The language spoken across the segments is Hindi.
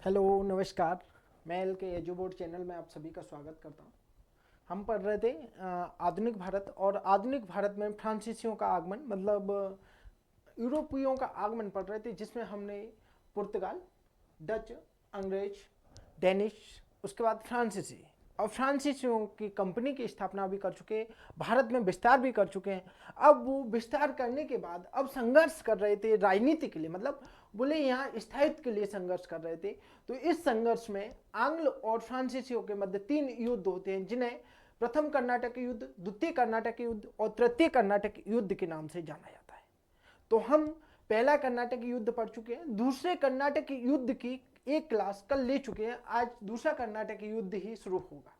हेलो नमस्कार। मैं एल के एजुबोर्ड चैनल में आप सभी का स्वागत करता हूं। हम पढ़ रहे थे आधुनिक भारत, और आधुनिक भारत में फ्रांसीसियों का आगमन मतलब यूरोपियों का आगमन पढ़ रहे थे, जिसमें हमने पुर्तगाल, डच, अंग्रेज, डेनिश, उसके बाद फ्रांसीसी और फ्रांसीसियों की कंपनी की स्थापना भी कर चुके हैं, भारत में विस्तार भी कर चुके हैं। अब वो विस्तार करने के बाद अब संघर्ष कर रहे थे राजनीति के लिए, मतलब बोले यहाँ स्थायित्व के लिए संघर्ष कर रहे थे। तो इस संघर्ष में आंग्ल और फ्रांसीसियों के मध्य 3 युद्ध होते हैं, जिन्हें प्रथम कर्नाटक युद्ध, द्वितीय कर्नाटक युद्ध और तृतीय कर्नाटक युद्ध के नाम से जाना जाता है। तो हम पहला कर्नाटक युद्ध पढ़ चुके हैं, दूसरे कर्नाटक युद्ध की एक क्लास कल ले चुके हैं। आज दूसरा कर्नाटक युद्ध ही शुरू होगा,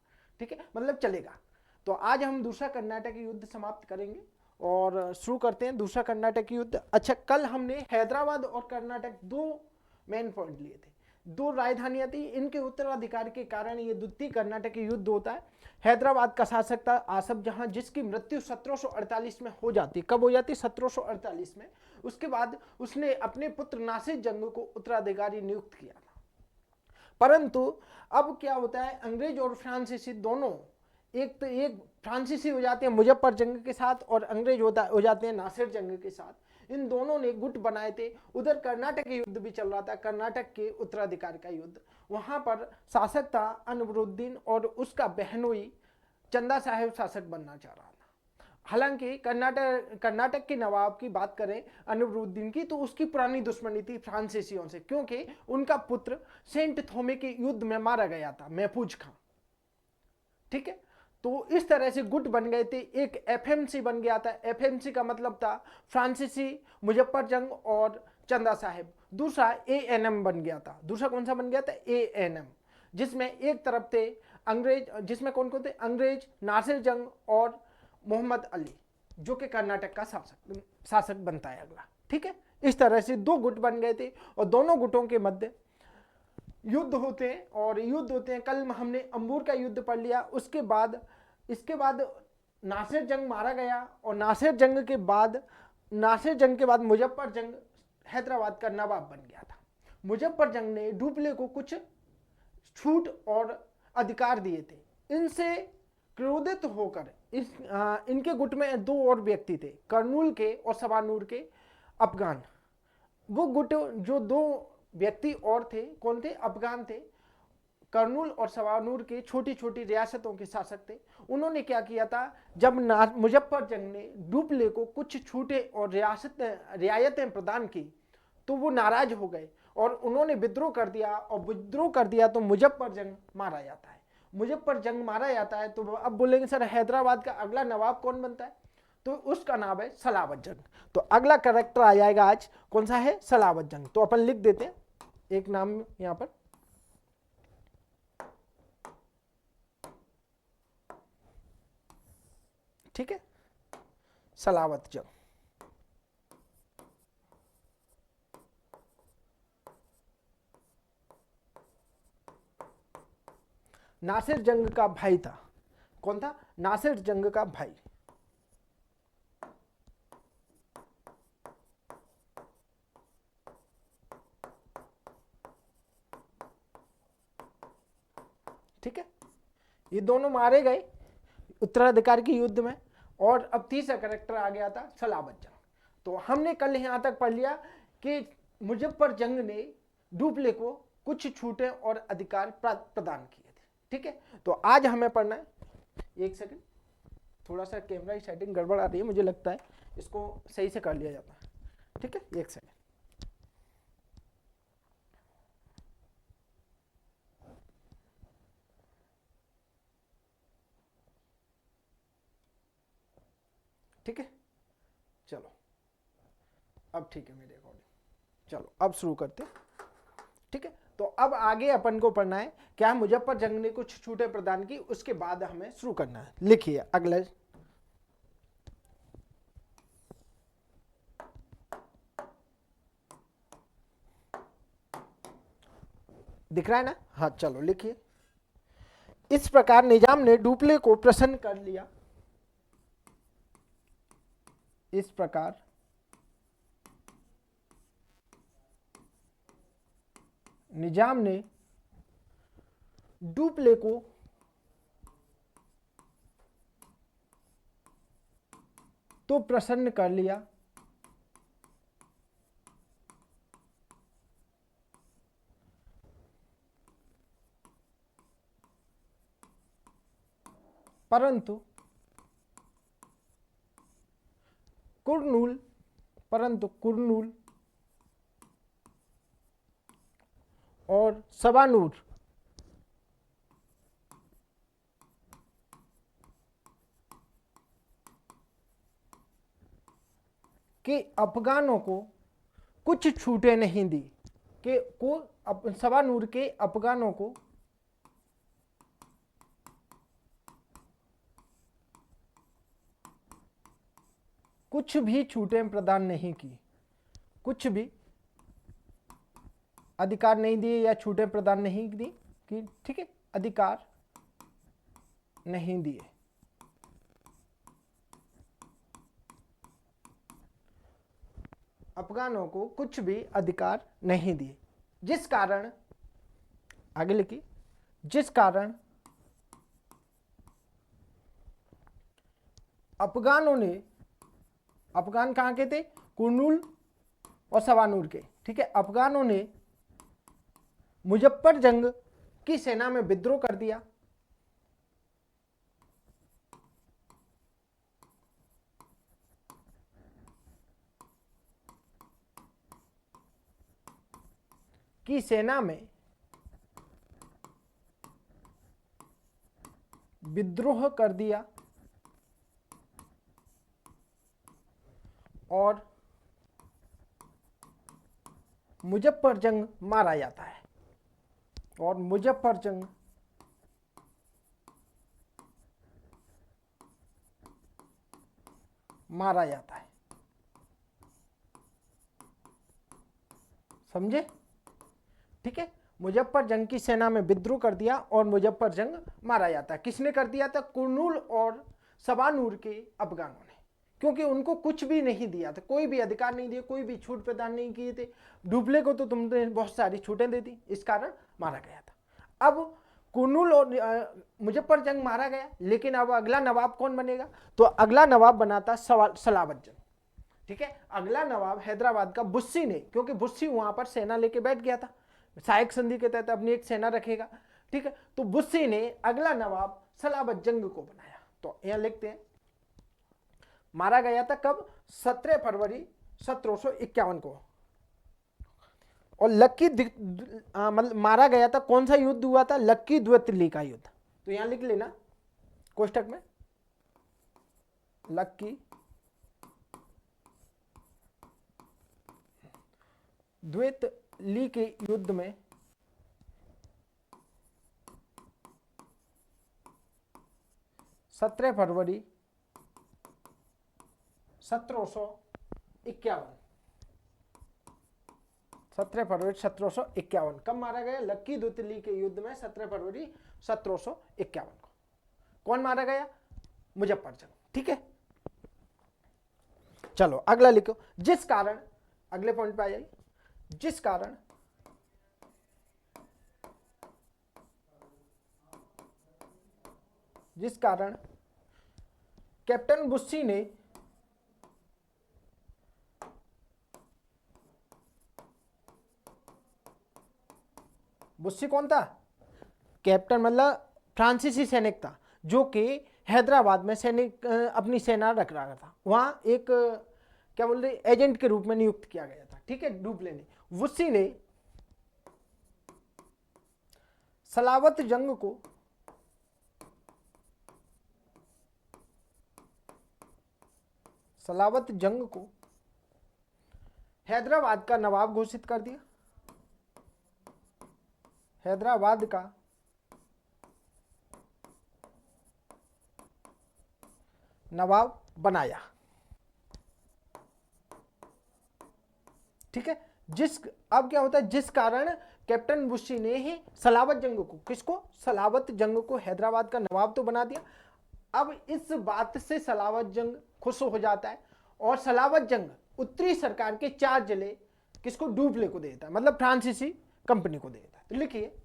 ठीक है, मतलब चलेगा। तो आज हम दूसरा कर्नाटक युद्ध समाप्त करेंगे और शुरू करते हैं दूसरा कर्नाटक युद्ध। अच्छा, कल हमने हैदराबाद और कर्नाटक दो मेन पॉइंट लिए थे, दो राजधानियां थी, इनके उत्तराधिकार के कारण ये द्वितीय कर्नाटक युद्ध होता है। हैदराबाद का शासक था आसफ जहां, जिसकी मृत्यु 1748 में हो जाती। कब हो जाती? 1748 में। उसके बाद उसने अपने पुत्र नासिर जंग को उत्तराधिकारी नियुक्त किया था। परंतु अब क्या होता है, अंग्रेज और फ्रांसीसी दोनों एक फ्रांसीसी हो जाते हैं मुजफ्फर जंग के साथ, और अंग्रेज हो जाते हैं नासिर जंग के साथ। इन दोनों ने गुट बनाए थे। उधर कर्नाटक युद्ध भी चल रहा था, कर्नाटक के उत्तराधिकार का युद्ध। वहां पर शासक था अनवरुद्दीन, और उसका बहनोई चंदा साहेब शासक बनना चाह रहा था। हालांकि कर्नाटक के नवाब की बात करें अनवरुद्दीन की, तो उसकी पुरानी दुश्मनी थी फ्रांसीसियों से, क्योंकि उनका पुत्र सेंट थोमे के युद्ध में मारा गया था, महफूज खां। ठीक है, तो इस तरह से गुट बन गए थे। एक एफएमसी बन गया था, एफएमसी का मतलब था फ्रांसीसी, मुजफ्फर जंग और चंदा साहेब। दूसरा एएनएम बन गया था। दूसरा कौन सा बन गया था? एएनएम, जिसमें एक तरफ थे अंग्रेज, जिसमें कौन कौन थे? अंग्रेज, नासिर जंग और मोहम्मद अली, जो कि कर्नाटक का शासक बनता है अगला। ठीक है, इस तरह से दो गुट बन गए थे, और दोनों गुटों के मध्य युद्ध होते हैं और युद्ध होते हैं। कल हमने अंबूर का युद्ध पढ़ लिया। इसके बाद नासिर जंग मारा गया, और नासिर जंग के बाद मुजफ्फर जंग हैदराबाद का नवाब बन गया था। मुजफ्फर जंग ने डुप्ले को कुछ छूट और अधिकार दिए थे। इनसे क्रोधित होकर इनके गुट में दो और व्यक्ति थे, कर्नूल के और सवानूर के अफगान। वो गुट जो दो व्यक्ति और थे, कौन थे? अफगान थे। कर्नूल और सवानूर के छोटी छोटी रियासतों के शासक थे। उन्होंने क्या किया था, जब मुजफ्फर जंग ने डुप्ले को कुछ छूटे और रियायतें प्रदान की, तो वो नाराज हो गए और उन्होंने विद्रोह कर दिया। और विद्रोह कर दिया तो मुजफ्फर जंग मारा जाता है। मुजफ्फर जंग मारा जाता है तो अब बोलेंगे सर हैदराबाद का अगला नवाब कौन बनता है? तो उसका नाम है सलावत जंग। तो अगला करेक्टर आ जाएगा आज, कौन सा है? सलावत जंग। तो अपन लिख देते हैं एक नाम यहां पर, ठीक है, सलावत जंग। नासिर जंग का भाई था। कौन था? नासिर जंग का भाई। ठीक है, ये दोनों मारे गए उत्तराधिकार के युद्ध में। और अब तीसरा करेक्टर आ गया था सलावत जंग। तो हमने कल यहां तक पढ़ लिया कि मुजफ्फर जंग ने डुप्ले को कुछ छूटें और अधिकार प्रदान किए थे। ठीक है, तो आज हमें पढ़ना है, एक सेकंड, थोड़ा सा कैमरा की सेटिंग गड़बड़ आ रही है, मुझे लगता है इसको सही से कर लिया जाता है। ठीक है, एक सेकंड। ठीक है, चलो अब ठीक है मेरे अकॉर्डिंग। चलो अब शुरू करते हैं। ठीक है, तो अब आगे अपन को पढ़ना है क्या? मुजफ्फर जंग ने कुछ छूटें प्रदान की, उसके बाद हमें शुरू करना है। लिखिए अगले, दिख रहा है ना? हाँ चलो लिखिए। इस प्रकार निजाम ने डुप्ले को प्रसन्न कर लिया। इस प्रकार निजाम ने डुप्ले को तो प्रसन्न कर लिया, परंतु कुरनूल और सवानूर के अफगानों को कुछ छूटें नहीं दी, कि सवानूर के अफगानों को कुछ भी छूटें प्रदान नहीं की, कुछ भी अधिकार नहीं दिए या छूटें प्रदान नहीं दी कि, ठीक है, अधिकार नहीं दिए। अफगानों को कुछ भी अधिकार नहीं दिए, जिस कारण, आगे लिखिए, जिस कारण अफगानों ने, अफगान कहाँ के थे? कुरनूल और सवानूर के, ठीक है। अफगानों ने मुजफ्फरजंग की सेना में विद्रोह कर दिया, की सेना में विद्रोह कर दिया और मुजफ्फरजंग मारा जाता है, और मुजफ्फरजंग मारा जाता है, समझे? ठीक है, मुजफ्फरजंग की सेना में विद्रोह कर दिया और मुजफ्फरजंग मारा जाता है। किसने कर दिया था? कुरनूल और सवानूर के अफगानों ने, क्योंकि उनको कुछ भी नहीं दिया था, कोई भी अधिकार नहीं दिया, कोई भी छूट प्रदान नहीं किए थे। डुप्ले को तो तुमने बहुत सारी छूटें दे दी, इस कारण मारा गया था। अब कुरनूल और मुजफ्फरजंग मारा गया, लेकिन अब अगला नवाब कौन बनेगा? तो अगला नवाब बनाता सलावत जंग, ठीक है। अगला नवाब हैदराबाद का बुस्सी ने, क्योंकि बुस्सी वहां पर सेना लेके बैठ गया था, सायक संधि के तहत अपनी एक सेना रखेगा, ठीक है। तो बुस्सी ने अगला नवाब सलावत जंग को बनाया। तो यहां लिखते हैं, मारा गया था कब? 17 फरवरी 1751 को। और लक्की मतलब मारा गया था, कौन सा युद्ध हुआ था? लक्की द्वितली का युद्ध। तो यहां लिख लेना कोष्टक में, लक्की द्वितली के युद्ध में 17 फरवरी 1751, 17 फरवरी 1751 कब मारा गया? लक्की द्वितली के युद्ध में 17 फरवरी 1751 को। कौन मारा गया? मुजफ्फरजंग, ठीक है। चलो अगला लिखो, जिस कारण, अगले पॉइंट पे आ जाइए, जिस कारण कैप्टन बुस्सी ने बुस्सी कौन था? कैप्टन मतलब फ्रांसीसी सैनिक था, जो कि हैदराबाद में सैनिक अपनी सेना रख रहा था। वहां एक क्या बोल रहे, एजेंट के रूप में नियुक्त किया गया था, ठीक है, डुप्ले ने। बुस्सी ने सलावत जंग को हैदराबाद का नवाब घोषित कर दिया, हैदराबाद का नवाब बनाया, ठीक है। अब क्या होता है, जिस कारण कैप्टन बुस्सी ने ही सलावत जंग को, किसको? सलावत जंग को हैदराबाद का नवाब तो बना दिया। अब इस बात से सलावत जंग खुश हो जाता है और सलावत जंग उत्तरी सरकार के 4 जिले किसको? डुप्ले को देता है, मतलब फ्रांसीसी कंपनी को देता है। तो लिखिए,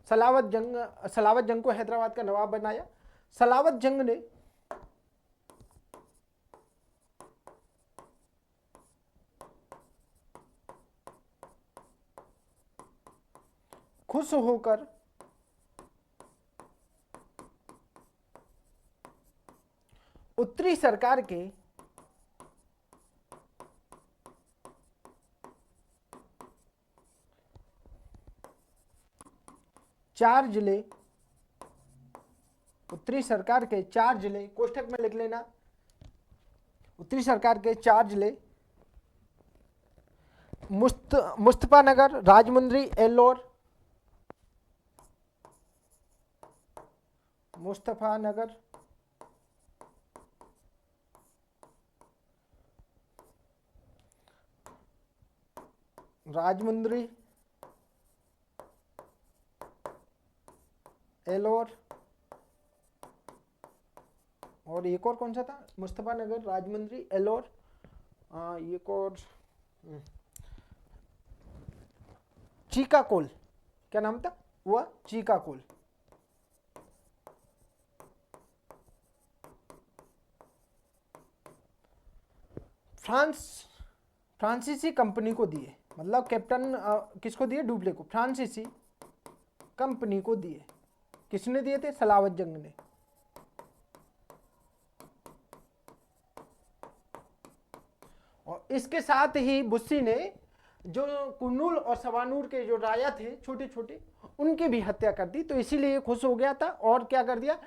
सलावत जंग को हैदराबाद का नवाब बनाया। सलावत जंग ने खुश होकर उत्तरी सरकार के 4 जिले, उत्तरी सरकार के 4 जिले, कोष्ठक में लिख लेना, उत्तरी सरकार के 4 जिले मुस्तफानगर, राजमुंद्री, एल्लोर, मुस्तफानगर, राजमुंद्री, एल्लोर और एक और कौन सा था? मुस्तफानगर, राजमुंद्री, एल्लोर, एक और चीकाकोल, क्या नाम था वह? चीकाकोल। फ्रांसीसी कंपनी को दिए, मतलब कैप्टन किसको दिए? डुप्ले को। फ्रांसीसी कंपनी को दिए। किसने दिए थे? सलावत जंग ने। और इसके साथ ही बुस्सी ने जो कुर्नूल और सवानूर के जो राजा थे छोटे छोटे, उनकी भी हत्या कर दी। तो इसीलिए खुश हो गया था और क्या कर दिया?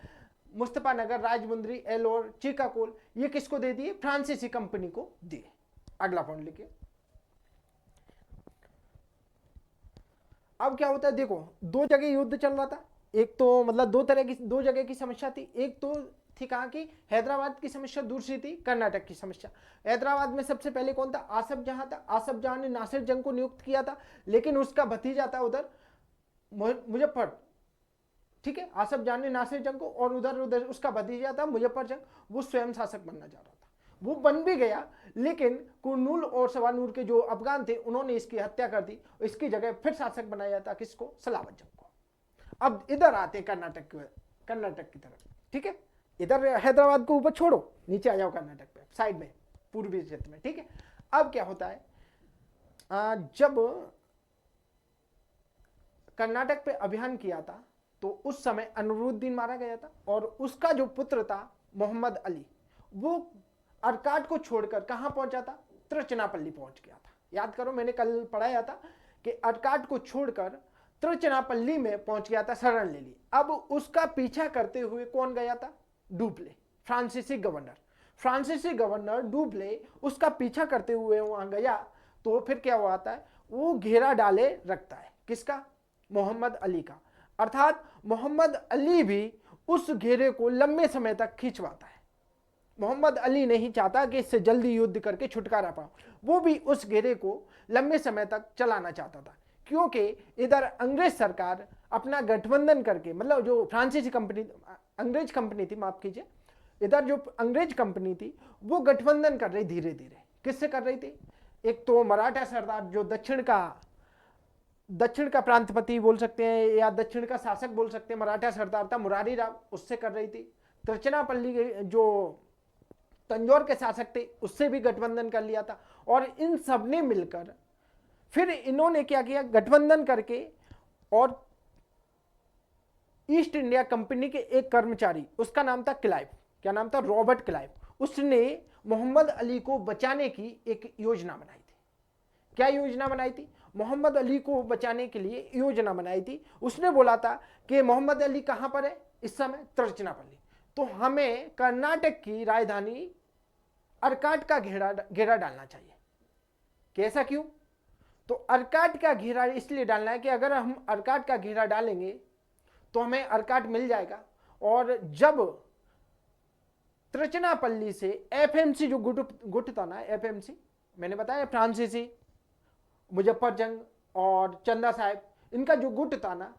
मुस्तफानगर, राजमुंद्री, एल्लोर, चीकाकोल ये किसको दे दिए? फ्रांसीसी कंपनी को दिए। अगला पॉइंट लिखिए। अब क्या होता है देखो, 2 जगह युद्ध चल रहा था। एक तो मतलब 2 जगह की समस्या थी। एक तो थी कहाँ की? हैदराबाद की समस्या। दूसरी थी कर्नाटक की समस्या। हैदराबाद में सबसे पहले कौन था? आसफ जहां था। आसफ जहां ने नासिर जंग को नियुक्त किया था, लेकिन उसका भतीजा था उधर मुजफ्फर, ठीक है। आसफ जहां ने नासिर जंग को, और उधर उसका भतीजा था मुजफ्फर जंग, वो स्वयं शासक बनना चाह रहा था। वो बन भी गया, लेकिन कुर्नूल और सवानूर के जो अफगान थे उन्होंने इसकी हत्या कर दी। इसकी जगह फिर शासक बनाया जाता किसको? सलावत जंग को। अब इधर आते कर्नाटक की तरफ, ठीक है। इधर हैदराबाद को ऊपर छोड़ो, नीचे आ जाओ कर्नाटक पे, साइड में, पूर्वी क्षेत्र में, ठीक है। अब क्या होता है, जब कर्नाटक पे अभियान किया था तो उस समय अनवरुद्दीन मारा गया था, और उसका जो पुत्र था मोहम्मद अली, वो अर्काट को छोड़कर कहां पहुंचा था? तिरुचिरापल्ली पहुंच गया था। याद करो, मैंने कल पढ़ाया था कि अर्काट को छोड़कर तिरुचिरापल्ली में पहुंच गया था, शरण ले ली। अब उसका पीछा करते हुए कौन गया था? डुप्ले, फ्रांसीसी गवर्नर डुप्ले उसका पीछा करते हुए वहां गया। तो फिर क्या हुआ था? वो घेरा डाले रखता है, किसका? मोहम्मद अली का। अर्थात मोहम्मद अली भी उस घेरे को लंबे समय तक खींचवाता है। मोहम्मद अली नहीं चाहता कि इससे जल्दी युद्ध करके छुटकारा पाओ, वो भी उस घेरे को लंबे समय तक चलाना चाहता था, क्योंकि इधर अंग्रेज सरकार अपना गठबंधन करके, मतलब जो फ्रांसीसी कंपनी, अंग्रेज कंपनी थी, माफ कीजिए, इधर जो अंग्रेज कंपनी थी वो गठबंधन कर रही धीरे धीरे। किससे कर रही थी? एक तो मराठा सरदार जो दक्षिण का प्रांतपति बोल सकते हैं या दक्षिण का शासक बोल सकते हैं, मराठा सरदार था मुरारी राव, उससे कर रही थी। तिरुचिरापल्ली के जो तंजौर के शासक थे उससे भी गठबंधन कर लिया था। और इन सब ने मिलकर फिर इन्होंने क्या किया? गठबंधन करके, और ईस्ट इंडिया कंपनी के एक कर्मचारी, उसका नाम था क्लाइव, क्या नाम था? रॉबर्ट क्लाइव, उसने मोहम्मद अली को बचाने की एक योजना बनाई थी। क्या योजना बनाई थी? मोहम्मद अली को बचाने के लिए योजना बनाई थी। उसने बोला था कि मोहम्मद अली कहां पर है इस समय? तिरुचिरापल्ली। तो हमें कर्नाटक की राजधानी अर्काट का घेरा डालना चाहिए। कैसा? क्यों? तो अर्काट का घेरा इसलिए डालना है कि अगर हम अर्काट का घेरा डालेंगे तो हमें अर्काट मिल जाएगा, और जब तिरुचिरापल्ली से एफएमसी जो गुट था ना, एफएमसी मैंने बताया, फ्रांसीसी, मुजफ्फर जंग और चंदा साहब, इनका जो गुट था ना,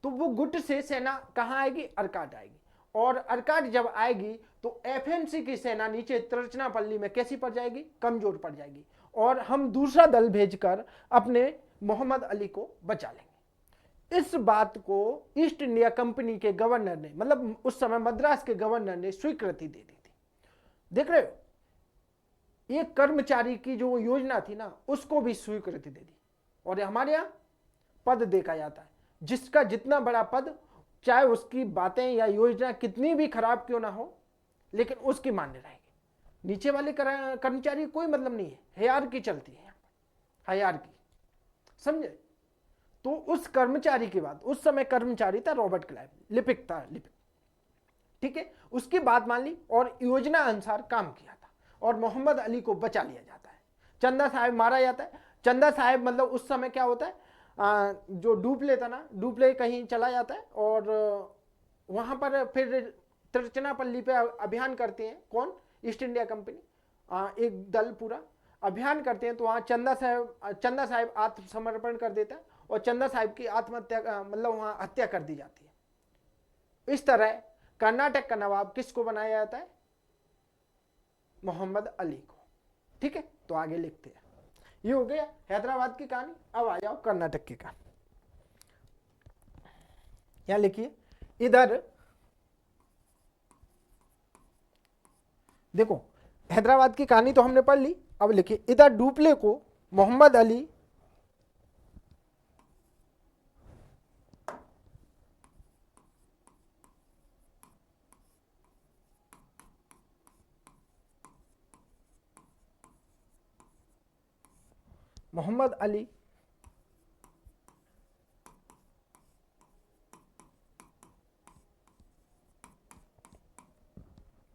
तो वो गुट से सेना कहां आएगी? अर्काट आएगी। और अर्काट जब आएगी तो एफएमसी की सेना नीचे तिरुचिरापल्ली में कैसी पड़ जाएगी? कमजोर पड़ जाएगी, और हम दूसरा दल भेजकर अपने मोहम्मद अली को बचा लेंगे। इस बात को ईस्ट इंडिया कंपनी के गवर्नर ने, मतलब उस समय मद्रास के गवर्नर ने स्वीकृति दे दी थी। देख रहे हो, एक कर्मचारी की जो योजना थी ना, उसको भी स्वीकृति दे दी। और हमारे यहाँ पद देखा जाता है, जिसका जितना बड़ा पद, चाहे उसकी बातें या योजना कितनी भी खराब क्यों ना हो, लेकिन उसकी मान्य रहेगी। नीचे वाले कर्मचारी कोई मतलब नहीं है, हायरार्की चलती है यहाँ पर, हायरार्की, समझे। तो उस कर्मचारी के बाद, उस समय कर्मचारी था रॉबर्ट क्लाइव, लिपिक था, लिपिक, ठीक है। उसकी बात मान ली और योजना अनुसार काम किया था, और मोहम्मद अली को बचा लिया जाता है। चंदा साहब मारा जाता है। चंदा साहब मतलब उस समय क्या होता है, जो डुप्ले था ना, डुप्ले कहीं चला जाता है और वहां पर फिर तिरुचिरापल्ली पे अभियान करते हैं। कौन? ईस्ट इंडिया कंपनी, एक दल पूरा अभियान करते हैं। तो वहाँ चंदा साहब आत्मसमर्पण कर देता है और चंदा साहब की आत्महत्या, मतलब वहाँ हत्या कर दी जाती है। इस तरह कर्नाटक का नवाब किसको बनाया जाता है? मोहम्मद अली को। ठीक है, तो आगे लिखते हैं। ये हो गया हैदराबाद की कहानी। अब आ जाओ कर्नाटक की कहानी। यहां लिखिए, इधर देखो, हैदराबाद की कहानी तो हमने पढ़ ली। अब लिखिए, इधर डुप्ले को मोहम्मद अली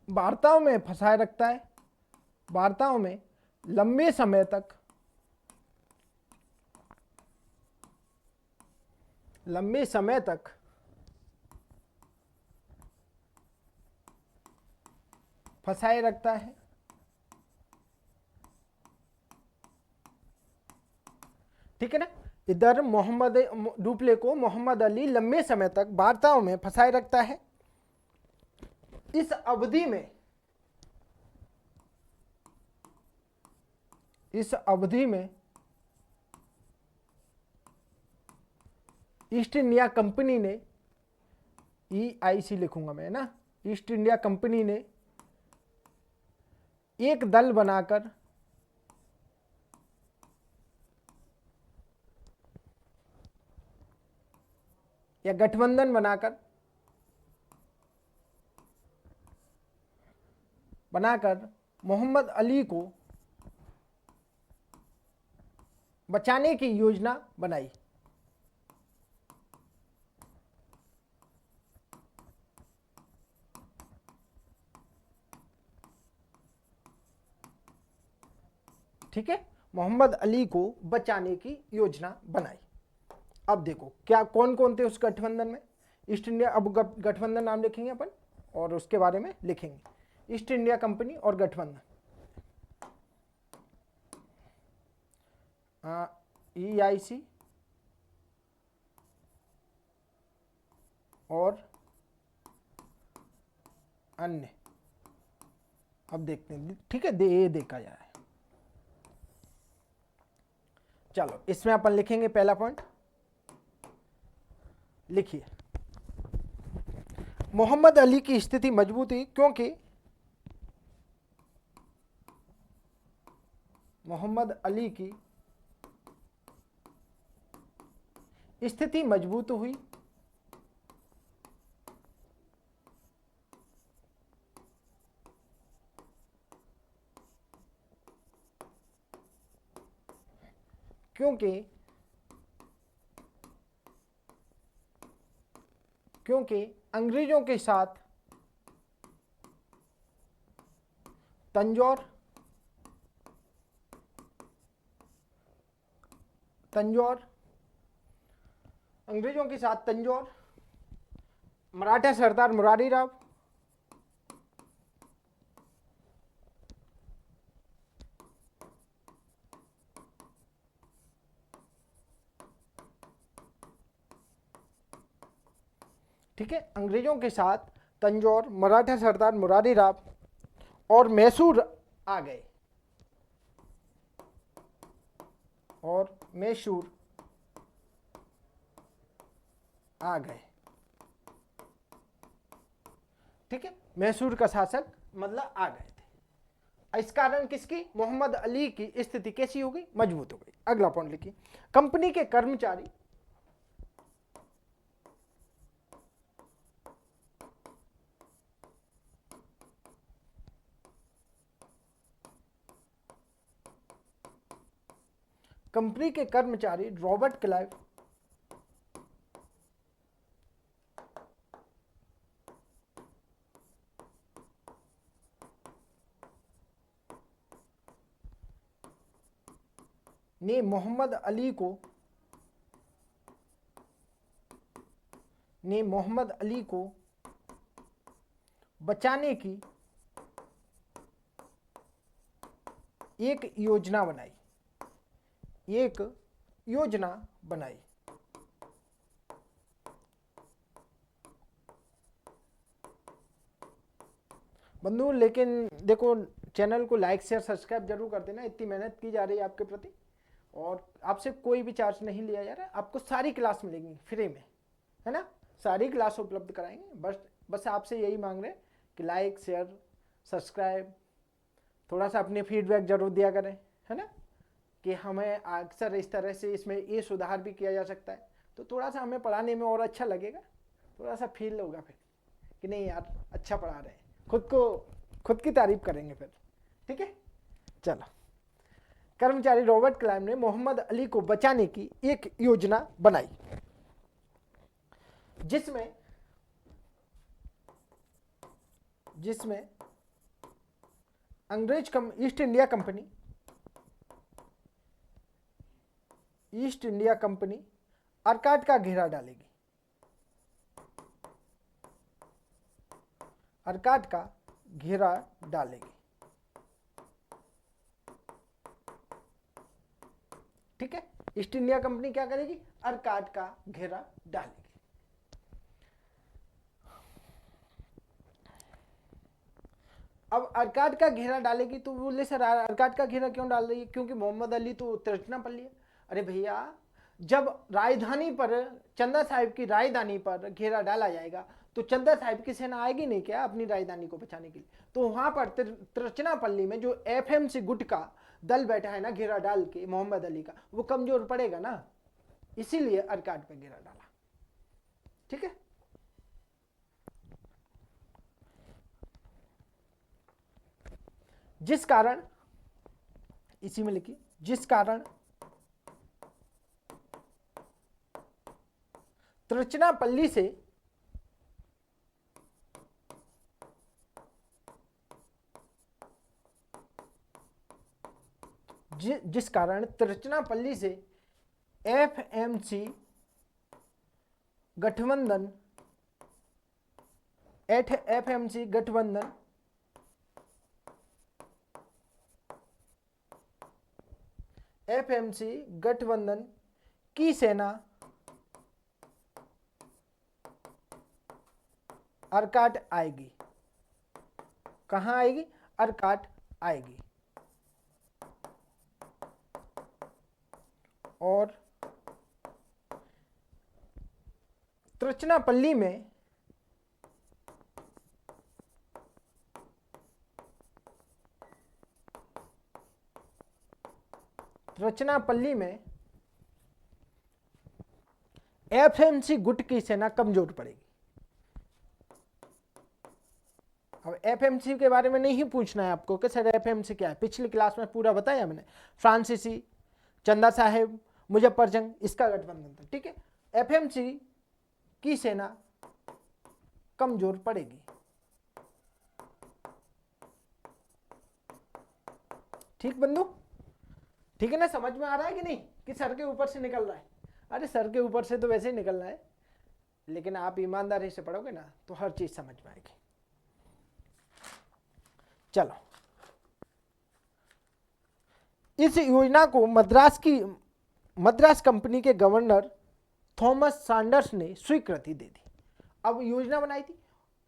वार्ताओं में फंसाए रखता है, वार्ताओं में लंबे समय तक फंसाए रखता है। ठीक है ना। इधर डुप्ले को मोहम्मद अली लंबे समय तक वार्ताओं में फंसाए रखता है। इस अवधि में ईस्ट इंडिया कंपनी ने, EIC लिखूंगा मैं ना, ईस्ट इंडिया कंपनी ने एक दल बनाकर या गठबंधन बनाकर मोहम्मद अली को बचाने की योजना बनाई। ठीक है, मोहम्मद अली को बचाने की योजना बनाई। अब देखो क्या कौन कौन थे उस गठबंधन में। ईस्ट इंडिया, अब गठबंधन नाम लिखेंगे अपन और उसके बारे में लिखेंगे। ईस्ट इंडिया कंपनी और गठबंधन, EIC और अन्य। अब देखते हैं, ठीक है, ये देखा जाए। चलो इसमें अपन लिखेंगे पहला पॉइंट, लिखिए, मोहम्मद अली की स्थिति मजबूत थी क्योंकि मोहम्मद अली की स्थिति मजबूत हुई क्योंकि अंग्रेजों के साथ तंजौर मराठा सरदार मुरारी राव ठीक है, अंग्रेजों के साथ तंजौर, मराठा सरदार मुरारी राव और मैसूर आ गए, और मैसूर आ गए। ठीक है, मैसूर का शासक मतलब आ गए थे। इस कारण किसकी, मोहम्मद अली की स्थिति कैसी हो गई, मजबूत हो गई। अगला पॉइंट लिखिए, कंपनी के कर्मचारी रॉबर्ट क्लाइव ने मोहम्मद अली को बचाने की एक योजना बनाई। बंधु लेकिन देखो, चैनल को लाइक शेयर सब्सक्राइब जरूर कर देना, इतनी मेहनत की जा रही है आपके प्रति, और आपसे कोई भी चार्ज नहीं लिया जा रहा है। आपको सारी क्लास मिलेंगी फ्री में, है ना, सारी क्लास उपलब्ध कराएंगे। बस आपसे यही मांग रहे हैं कि लाइक शेयर सब्सक्राइब, थोड़ा सा अपने फीडबैक जरूर दिया करें, है ना, कि हमें अक्सर इस तरह से इसमें ये सुधार भी किया जा सकता है, तो थोड़ा सा हमें पढ़ाने में और अच्छा लगेगा, थोड़ा सा फील होगा फिर कि नहीं यार अच्छा पढ़ा रहे हैं, खुद की तारीफ करेंगे फिर। ठीक है, चलो। कर्मचारी रॉबर्ट क्लाइव ने मोहम्मद अली को बचाने की एक योजना बनाई, जिसमें ईस्ट इंडिया कंपनी अर्काट का घेरा डालेगी। ठीक है, ईस्ट इंडिया कंपनी क्या करेगी, अर्काट का घेरा डालेगी। अब अर्काट का घेरा डालेगी तो बोले सर अर्काट का घेरा क्यों डाल रही है, क्योंकि मोहम्मद अली तो तिरछनापल्ली है। अरे भैया, जब राजधानी पर, चंदा साहिब की राजधानी पर घेरा डाला जाएगा तो चंदा साहिब की सेना आएगी नहीं क्या अपनी राजधानी को बचाने के लिए? तो वहां पर तिरछनापल्ली में जो एफएमसी गुट का दल बैठा है ना घेरा डाल के मोहम्मद अली का, वो कमजोर पड़ेगा ना, इसीलिए अर्काट पे घेरा डाला। ठीक है, जिस कारण, इसी में लिखिए, जिस कारण तिरछनापल्ली से एफएमसी गठबंधन की सेना अर्काट आएगी। कहां आएगी, अर्काट आएगी। और तिरछनापल्ली में एफएमसी गुट की सेना कमजोर पड़ेगी। अब एफएमसी के बारे में नहीं पूछना है आपको कि सर एफएमसी क्या है, पिछली क्लास में पूरा बताया मैंने, फ्रांसीसी, चंदा साहेब, मुजफ्फरजंग, इसका गठबंधन था। ठीक है, एफएमसी की सेना कमजोर पड़ेगी। ठीक बंधु, ठीक है ना, समझ में आ रहा है कि नहीं, कि सर के ऊपर से निकल रहा है? अरे सर के ऊपर से तो वैसे ही निकलना है, लेकिन आप ईमानदारी से पढ़ोगे ना तो हर चीज समझ में आएगी। चलो, इस योजना को मद्रास कंपनी के गवर्नर थॉमस सैंडर्स ने स्वीकृति दे दी। अब योजना बनाई थी,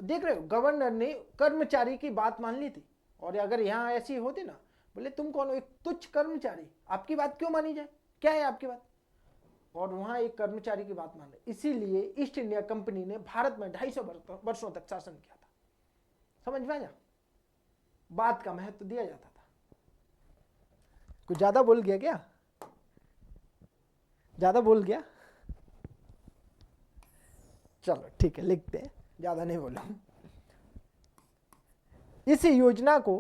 देख रहे हो, गवर्नर ने कर्मचारी की बात मान ली थी। और अगर यहां ऐसी होती ना, बोले तुम कौन हो, एक तुच्छ कर्मचारी, आपकी बात क्यों मानी जाए, क्या है आपकी बात? और वहां एक कर्मचारी की बात मान रहे, इसीलिए ईस्ट इंडिया कंपनी ने भारत में 250 वर्षों तक शासन किया था। समझ में आया? बात का महत्व दिया जाता था। कुछ ज्यादा बोल गया क्या? ज्यादा बोल गया? चलो ठीक है, लिखते हैं, ज्यादा नहीं बोला। इस योजना को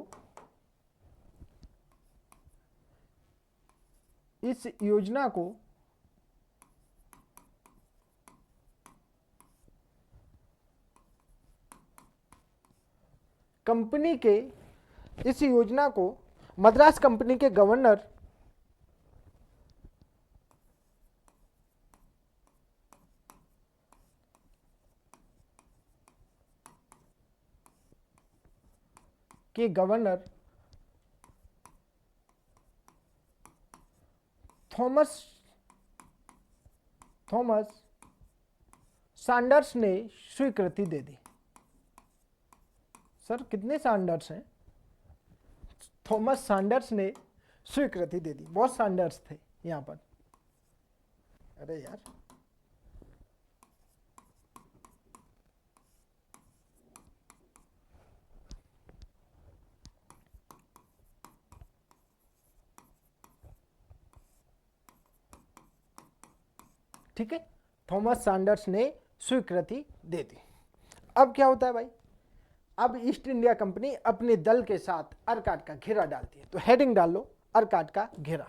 कंपनी के इस योजना को मद्रास कंपनी के गवर्नर थॉमस सैंडर्स ने स्वीकृति दे दी। सर कितने सैंडर्स हैं? थॉमस सैंडर्स ने स्वीकृति दे दी। बहुत सैंडर्स थे यहां पर। अरे यार, ठीक है, थॉमस सैंडर्स ने स्वीकृति दे दी। अब क्या होता है भाई? अब ईस्ट इंडिया कंपनी अपने दल के साथ अर्काट का घेरा डालती है। तो हेडिंग डाल लो, अर्काट का घेरा।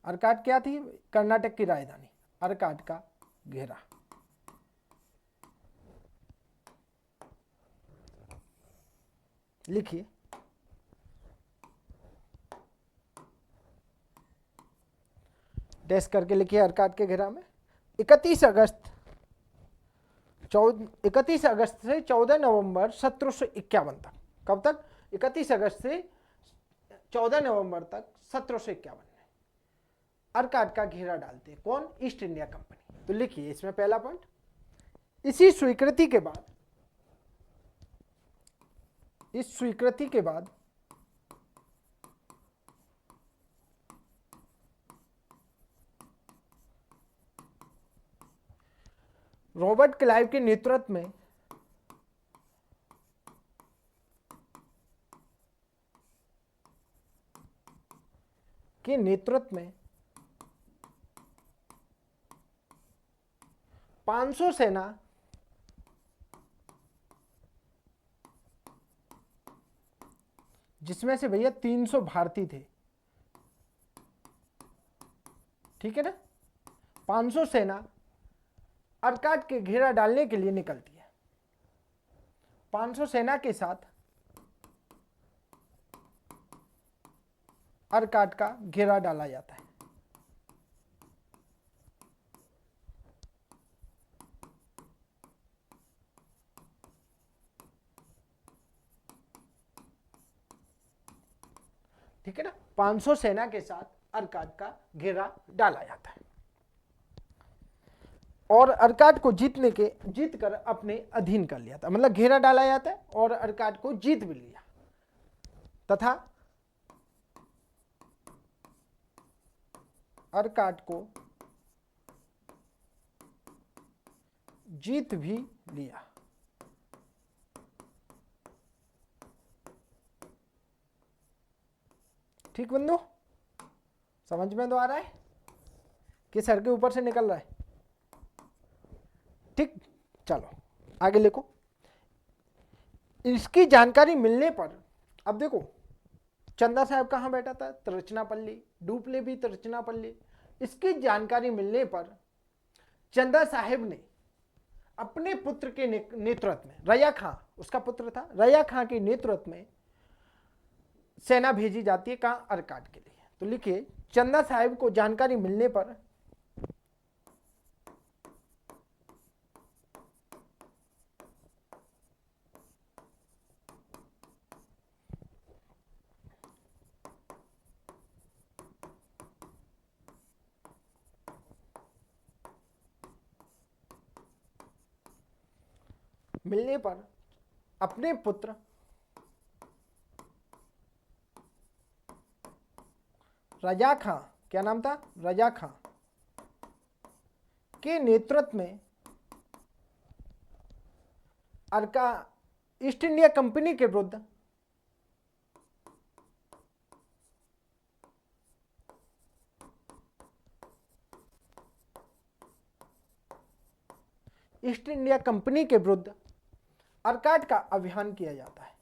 अर्काट क्या थी? कर्नाटक की राजधानी। अर्काट का घेरा। लिखिए, डैश करके लिखिए अर्काट के घेरा में 31 अगस्त से 14 नवंबर 1751 तक। कब तक? 31 अगस्त से 14 नवंबर तक 1751 में अर्काट का घेरा डालते हैं। कौन? East India company. तो लिखिए इसमें पहला पॉइंट, इस स्वीकृति के बाद रॉबर्ट क्लाइव के नेतृत्व में के नेतृत्व में 500 सेना जिसमें से भैया 300 भारतीय थे, ठीक है ना। 500 सेना अर्काट के घेरा डालने के लिए निकलती है। 500 सेना के साथ अर्काट का घेरा डाला जाता है। ठीक है ना, 500 सेना के साथ अर्काट का घेरा डाला जाता है और अर्काट को जीत कर अपने अधीन कर लिया था। मतलब घेरा डाला जाता है और अर्काट को जीत भी लिया तथा अर्काट को जीत भी लिया। ठीक बंधु, समझ में तो आ रहा है कि सर के ऊपर से निकल रहा है? ठीक, चलो आगे लिखो। इसकी जानकारी मिलने पर, अब देखो चंदा साहब कहाँ बैठा था? तिरुचिरापल्ली। डुप्ले भी तिरुचिरापल्ली। इसकी जानकारी मिलने पर चंदा साहब ने अपने पुत्र के नेतृत्व में, रया खां उसका पुत्र था, रया खां के नेतृत्व में सेना भेजी जाती है। कहाँ? अर्काट के लिए। तो लिखिए, चंदा साहब को जानकारी मिलने पर अपने पुत्र रजा खां, क्या नाम था, रजा खां के नेतृत्व में ईस्ट इंडिया कंपनी के विरुद्ध ईस्ट इंडिया कंपनी के विरुद्ध अर्काट का अभियान किया जाता है।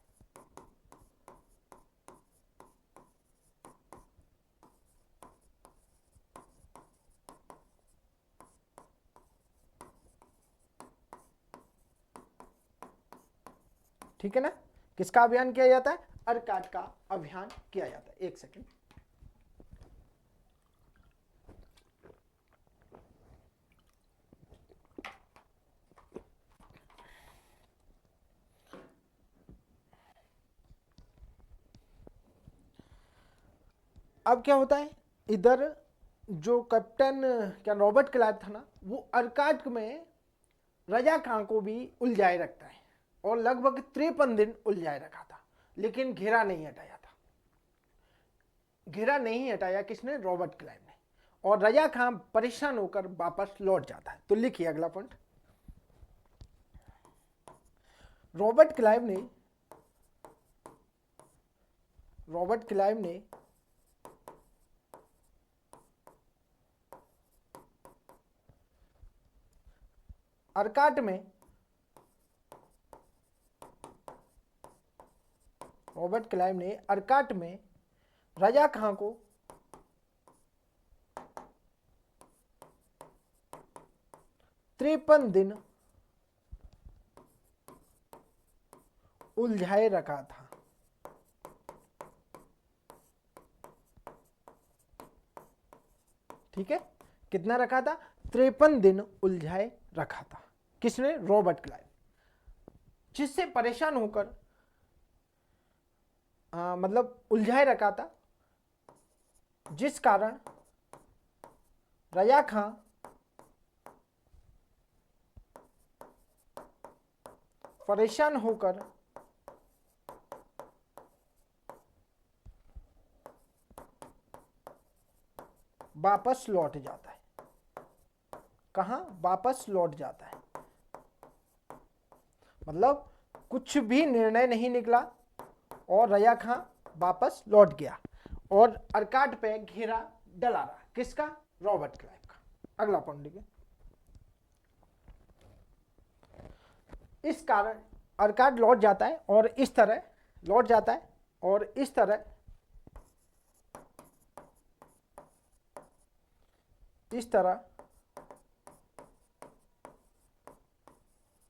ठीक है ना, किसका अभियान किया जाता है, अर्काट का अभियान किया जाता है। एक सेकंड, अब क्या होता है, इधर जो कैप्टन क्या रॉबर्ट क्लाइव था ना, वो अर्काट में रजा खां को भी उलझाए रखता है और लगभग 53 दिन उलझाए रखा था, लेकिन घेरा नहीं हटाया था। घेरा नहीं हटाया किसने, रॉबर्ट क्लाइव ने, और रजा खां परेशान होकर वापस लौट जाता है। तो लिखिए अगला पॉइंट, रॉबर्ट क्लाइव ने अर्काट में रजा खां को 53 दिन उलझाए रखा था। ठीक है, कितना रखा था, 53 दिन उलझाए रखा था। किसने, रॉबर्ट क्लाइव, जिससे परेशान होकर मतलब उलझाए रखा था, जिस कारण रजा खां परेशान होकर वापस लौट जाता है। कहां, वापस लौट जाता है, मतलब कुछ भी निर्णय नहीं निकला और रजा खां वापस लौट गया और अर्काट पे घेरा डला रहा। किसका, रॉबर्ट क्लाइव का। अगला पॉइंट देखिए, इस कारण अर्काट लौट जाता है और इस तरह लौट जाता है और इस तरह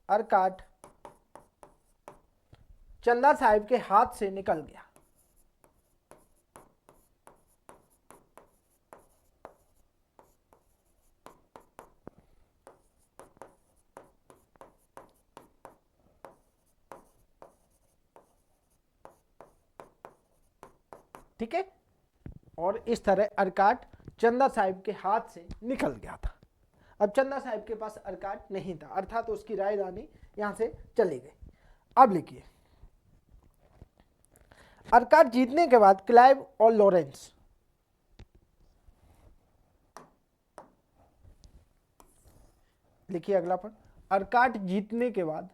अर्काट चंदा साहिब के हाथ से निकल गया। ठीक है, और इस तरह अर्काट चंदा साहिब के हाथ से निकल गया था। अब चंदा साहिब के पास अर्काट नहीं था, अर्थात उसकी राजधानी यहां से चली गई। अब लिखिए, अर्काट जीतने के बाद क्लाइव और लॉरेंस लिखिए अगला पॉइंट, अर्काट जीतने के बाद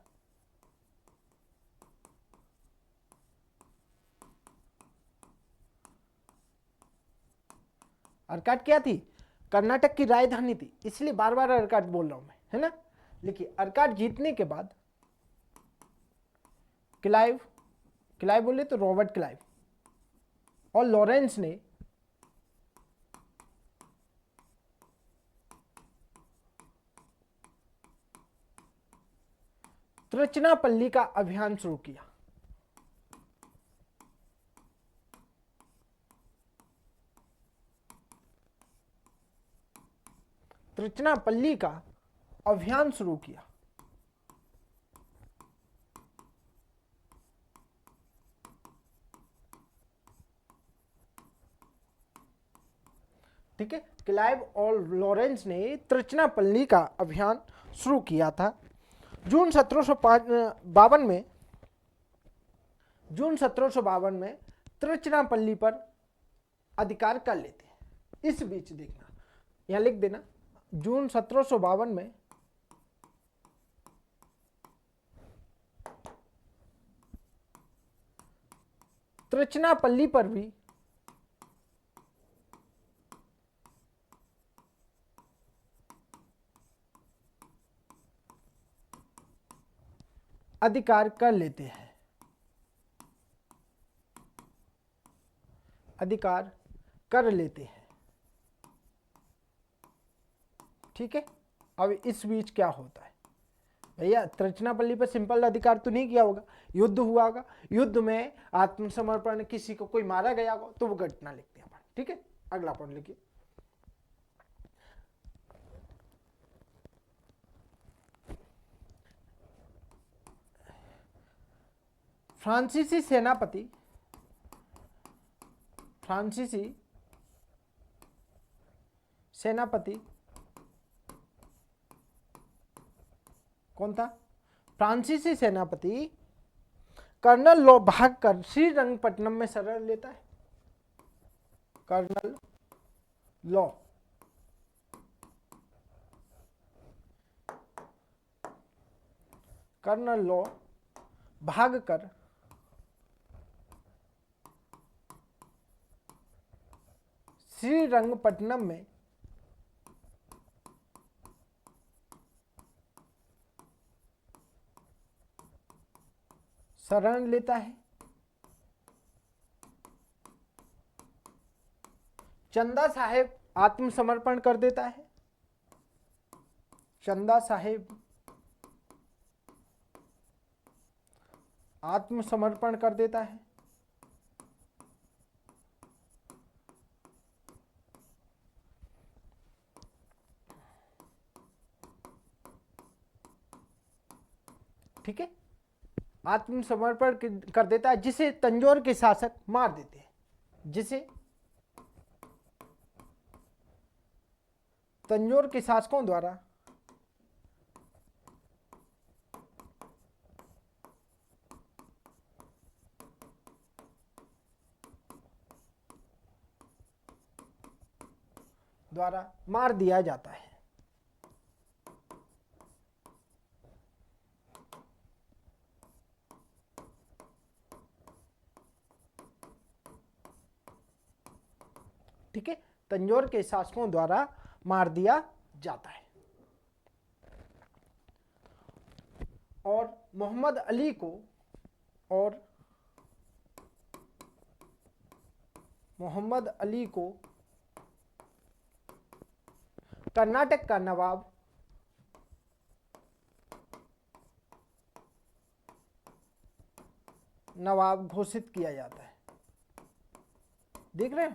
अर्काट क्या थी, कर्नाटक की राजधानी थी, इसलिए बार बार अर्काट बोल रहा हूं मैं, है ना। लिखिए, अर्काट जीतने के बाद क्लाइव बोले तो रॉबर्ट क्लाइव और लॉरेंस ने त्रिचनापल्ली का अभियान शुरू किया। त्रिचनापल्ली का अभियान शुरू किया। ठीक है, क्लाइव और लॉरेंस ने त्रिचनापल्ली का अभियान शुरू किया था। जून 1752 में त्रिचनापल्ली पर अधिकार कर लेते हैं। इस बीच देखना, यहां लिख देना, जून 1752 में त्रिचनापल्ली पर भी अधिकार कर लेते हैं, अधिकार कर लेते हैं। ठीक है, अब इस बीच क्या होता है भैया, त्रिचनापल्ली पर सिंपल अधिकार तो नहीं किया होगा, युद्ध हुआ होगा, युद्ध में आत्मसमर्पण, किसी को कोई मारा गया होगा, तो वो घटना लिखते हैं अपन। ठीक है, अगला पॉइंट लिखिए, फ्रांसीसी सेनापति, फ्रांसीसी सेनापति कौन था? फ्रांसीसी सेनापति कर्नल लॉ भागकर श्रीरंगपट्टनम में शरण लेता है। कर्नल लॉ भागकर श्रीरंगपट्टनम में शरण लेता है। चंदा साहेब आत्मसमर्पण कर देता है। चंदा साहेब आत्मसमर्पण कर देता है। ठीक है, आत्मसमर्पण कर देता है, जिसे तंजौर के शासक मार देते हैं, जिसे तंजौर के शासकों द्वारा मार दिया जाता है। ठीक है, तंजौर के शासकों द्वारा मार दिया जाता है। और मोहम्मद अली को कर्नाटक का नवाब घोषित किया जाता है। देख रहे हो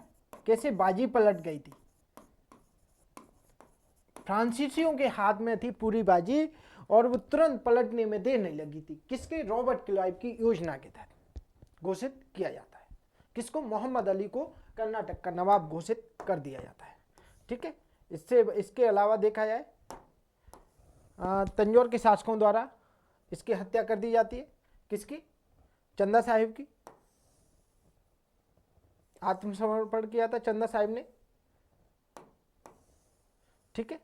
कैसे बाजी पलट गई थी, फ्रांसीसियों के हाथ में थी पूरी बाजी, और वो तुरंत पलटने में देर नहीं लगी थी। किसके? रॉबर्ट क्लाइव की योजना के तहत घोषित किया जाता है। किसको? मोहम्मद अली को कर्नाटक का नवाब घोषित कर दिया जाता है। ठीक है, इसके अलावा देखा जाए तंजौर के शासकों द्वारा इसकी हत्या कर दी जाती है। किसकी? चंदा साहिब की। आत्मसमर्पण किया था चंदा साहिब ने। ठीक है,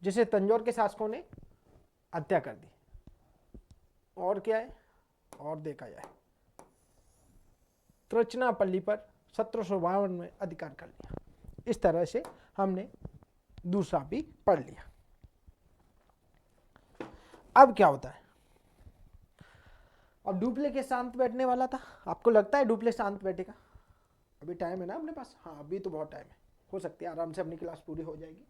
जिसे तंजौर के शासकों ने हत्या कर दी। और क्या है? और देखा जाए त्रिचनापल्ली पर 1752 में अधिकार कर लिया। इस तरह से हमने दूसरा भी पढ़ लिया। अब क्या होता है? अब डुप्ले के शांत बैठने वाला था। आपको लगता है डुप्ले शांत बैठेगा? अभी टाइम है ना अपने पास? हाँ, अभी तो बहुत टाइम है, हो सकती है आराम से अपनी क्लास पूरी हो जाएगी।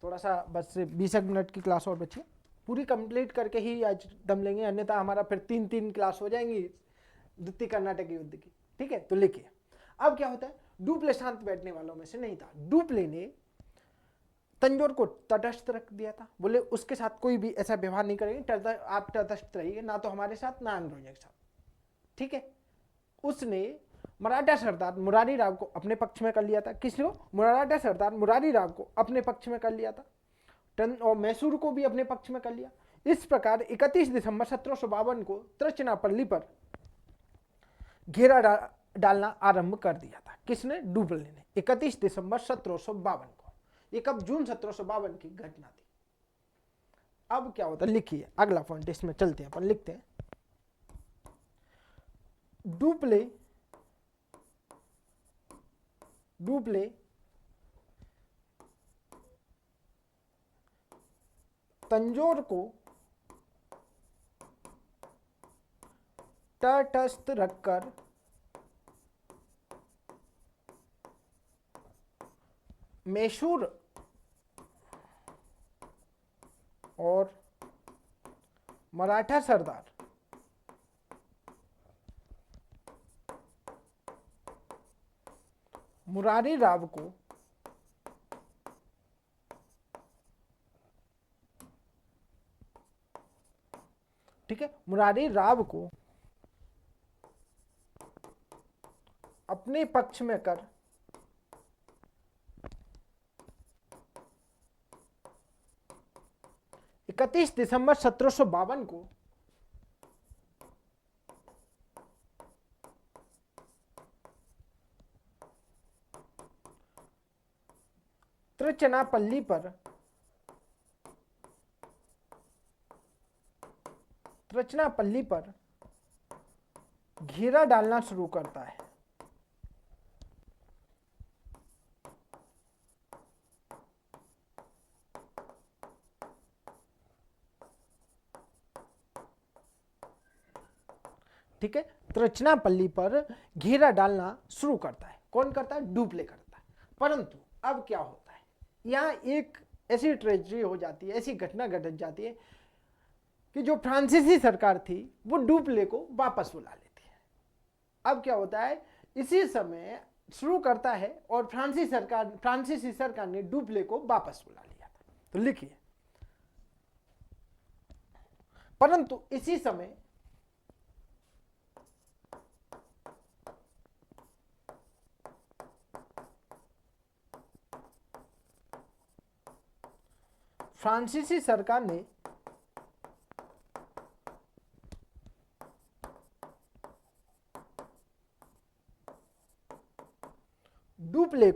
थोड़ा सा बस 20 मिनट की क्लास और बची, पूरी कंप्लीट करके ही आज दम लेंगे, अन्यथा हमारा फिर 3 क्लास हो जाएंगी द्वितीय कर्नाटक युद्ध की। ठीक है, तो लिखिए अब क्या होता है। डुप्ले शांत बैठने वालों में से नहीं था। डुप्ले ने तंजौर को तटस्थ रख दिया था। बोले उसके साथ कोई भी ऐसा व्यवहार नहीं करेंगे, आप तटस्थ रहिए, ना तो हमारे साथ ना अंग्रेजों के साथ। ठीक है, उसने मराठा सरदार मुरारी राव को अपने पक्ष में कर लिया था। किसको? मराठा सरदार मुरारी राव को अपने पक्ष में कर लिया था, और मैसूर को भी अपने पक्ष में कर लिया। इस प्रकार 31 दिसंबर 1752 को त्रिचनापल्ली पर घेरा डालना आरंभ कर दिया था। किसने? डुप्ले ने, 31 दिसंबर 1752 को। ये कब? जून 1752 की घटना थी। अब क्या होता है, लिखिए अगला पॉइंट, इसमें चलते हैं अपन, लिखते हैं डुप्ले तंजौर को तटस्थ रखकर मैसूर और मराठा सरदार मुरारी राव को ठीक है, मुरारी राव को अपने पक्ष में कर 31 दिसंबर 1752 को त्रिचनापल्ली पर घेरा डालना शुरू करता है। ठीक है, त्रिचनापल्ली पर घेरा डालना शुरू करता है। कौन करता है? डुप्ले करता है। परंतु अब क्या होता है, यहाँ एक ऐसी ट्रेजेडी हो जाती है, ऐसी घटना घट जाती है कि जो फ्रांसीसी सरकार थी वो डुप्ले को वापस बुला लेती है। अब क्या होता है, इसी समय शुरू करता है और फ्रांसीसी सरकार ने डुप्ले को वापस बुला लिया था। तो लिखिए, परंतु इसी समय फ्रांसीसी सरकार ने डुप्ले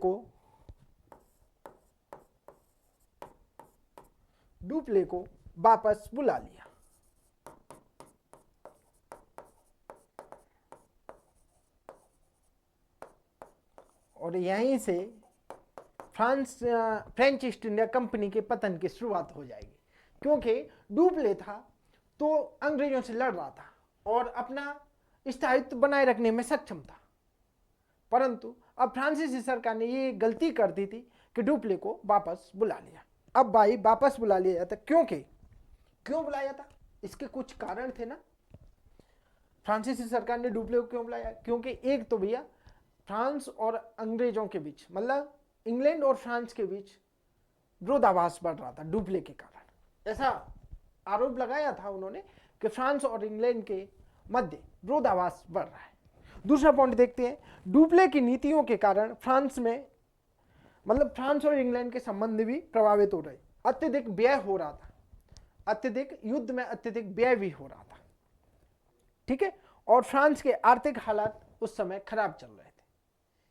को वापस बुला लिया। और यहीं से फ्रेंच ईस्ट इंडिया कंपनी के पतन की शुरुआत हो जाएगी, क्योंकि डुप्ले था तो अंग्रेजों से लड़ रहा था और अपना स्थायित्व बनाए रखने में सक्षम था। परंतु अब फ्रांसीसी सरकार ने ये गलती कर दी थी कि डुप्ले को वापस बुला लिया। अब भाई वापस बुला लिया जाता, क्यों बुलाया था? इसके कुछ कारण थे ना। फ्रांसीसी सरकार ने डुप्ले को क्यों बुलाया? क्योंकि एक तो भैया फ्रांस और अंग्रेजों के बीच, मतलब इंग्लैंड और फ्रांस के बीच विरोधाभास बढ़ रहा था डुप्ले के कारण। ऐसा आरोप लगाया था उन्होंने कि फ्रांस और इंग्लैंड के मध्य विरोधाभास बढ़ रहा है। दूसरा पॉइंट देखते हैं, डुप्ले की नीतियों के कारण फ्रांस और इंग्लैंड के संबंध भी प्रभावित हो रहे। अत्यधिक व्यय हो रहा था, युद्ध में अत्यधिक व्यय भी हो रहा था। ठीक है, और फ्रांस के आर्थिक हालात उस समय खराब चल रहे थे।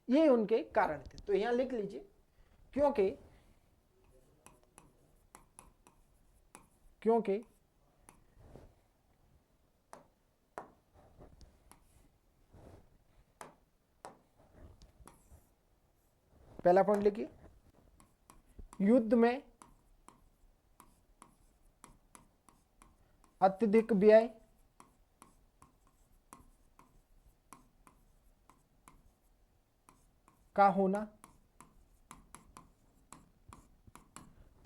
ये उनके कारण थे। तो यहां लिख लीजिए, क्योंकि पहला पॉइंट लिखिए, युद्ध में अत्यधिक व्यय का होना।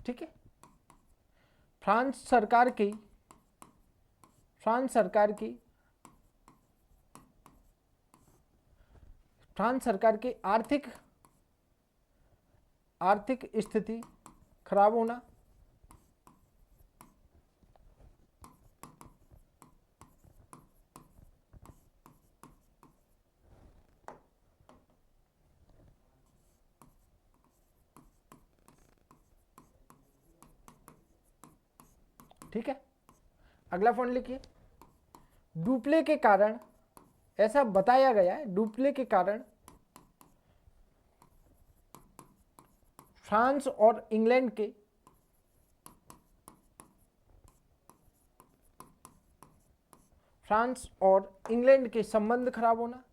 ठीक है, फ्रांस सरकार की आर्थिक स्थिति खराब होना। ठीक है, अगला पॉइंट लिखिए, डुप्ले के कारण, ऐसा बताया गया है, डुप्ले के कारण फ्रांस और इंग्लैंड के संबंध खराब होना,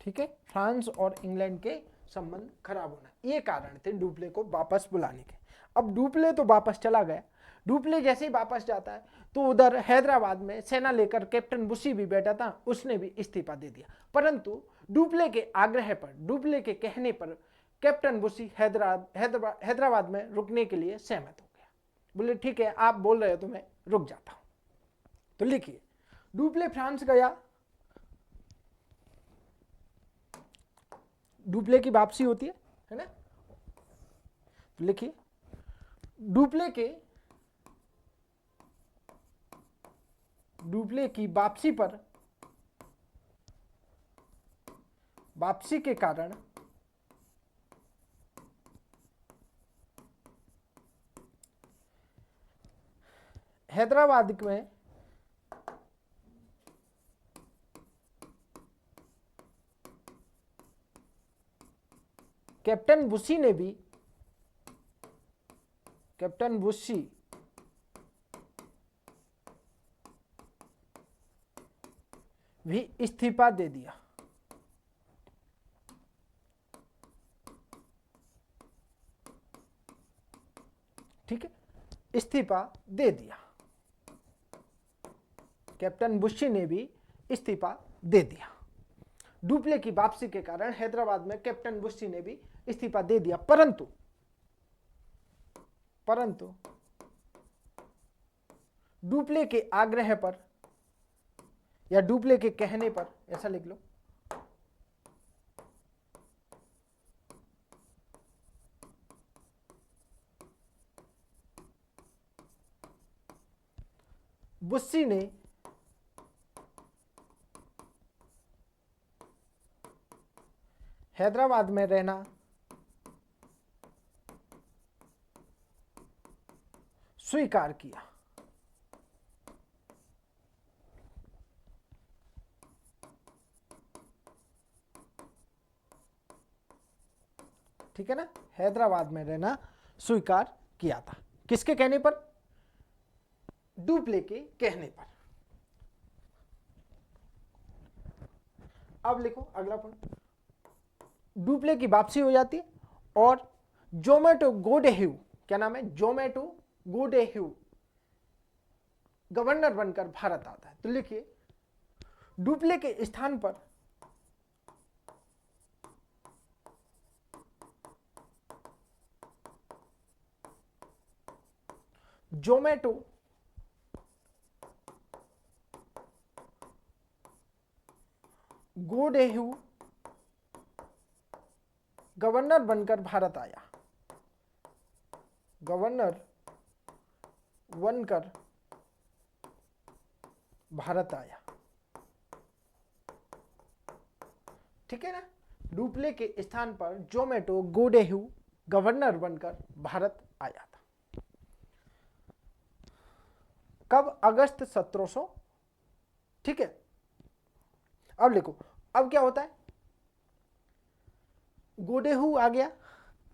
ठीक है, फ्रांस और इंग्लैंड के संबंध खराब होना, ये कारण थे डुप्ले को वापस बुलाने के। अब डुप्ले तो वापस चला गया। डुप्ले जैसे ही वापस जाता है तो उधर हैदराबाद में सेना लेकर कैप्टन बुशी भी बैठा था, उसने भी इस्तीफा दे दिया। परंतु डुप्ले के आग्रह पर, डुप्ले के कहने पर कैप्टन बुशी हैदराबाद में रुकने के लिए सहमत हो गया। बोले ठीक है, आप बोल रहे हो तो मैं रुक जाता हूं। तो लिखिए, डुप्ले फ्रांस गया, डुप्ले की वापसी होती है ना। तो लिखिए, डुप्ले की वापसी के कारण हैदराबाद में कैप्टन बुशी भी इस्तीफा दे दिया। ठीक है, इस्तीफा दे दिया, कैप्टन बुशी ने भी इस्तीफा दे दिया। डुप्ले की वापसी के कारण हैदराबाद में कैप्टन बुशी ने भी इस्तीफा दे दिया। परंतु डुप्ले के आग्रह पर या डुप्ले के कहने पर, ऐसा लिख लो, बुशी ने हैदराबाद में रहना स्वीकार किया। ठीक है ना, हैदराबाद में रहना स्वीकार किया था। किसके कहने पर? डुप्ले के कहने पर। अब लिखो अगला पॉइंट, डुप्ले की वापसी हो जाती है और जोमेटो गोडेह्यू, क्या नाम है, जोमेटो गोडेह्यू गवर्नर बनकर भारत आता है। तो लिखिए, डुप्ले के स्थान पर जोमेटो गोडेह्यू गवर्नर बनकर भारत आया, गवर्नर बनकर भारत आया। ठीक है ना, डुप्ले के स्थान पर जोमेटो गोडेह्यू गवर्नर बनकर भारत आया था। कब? अगस्त 1700। ठीक है, अब लिखो, अब क्या होता है, गोडेह्यू आ गया।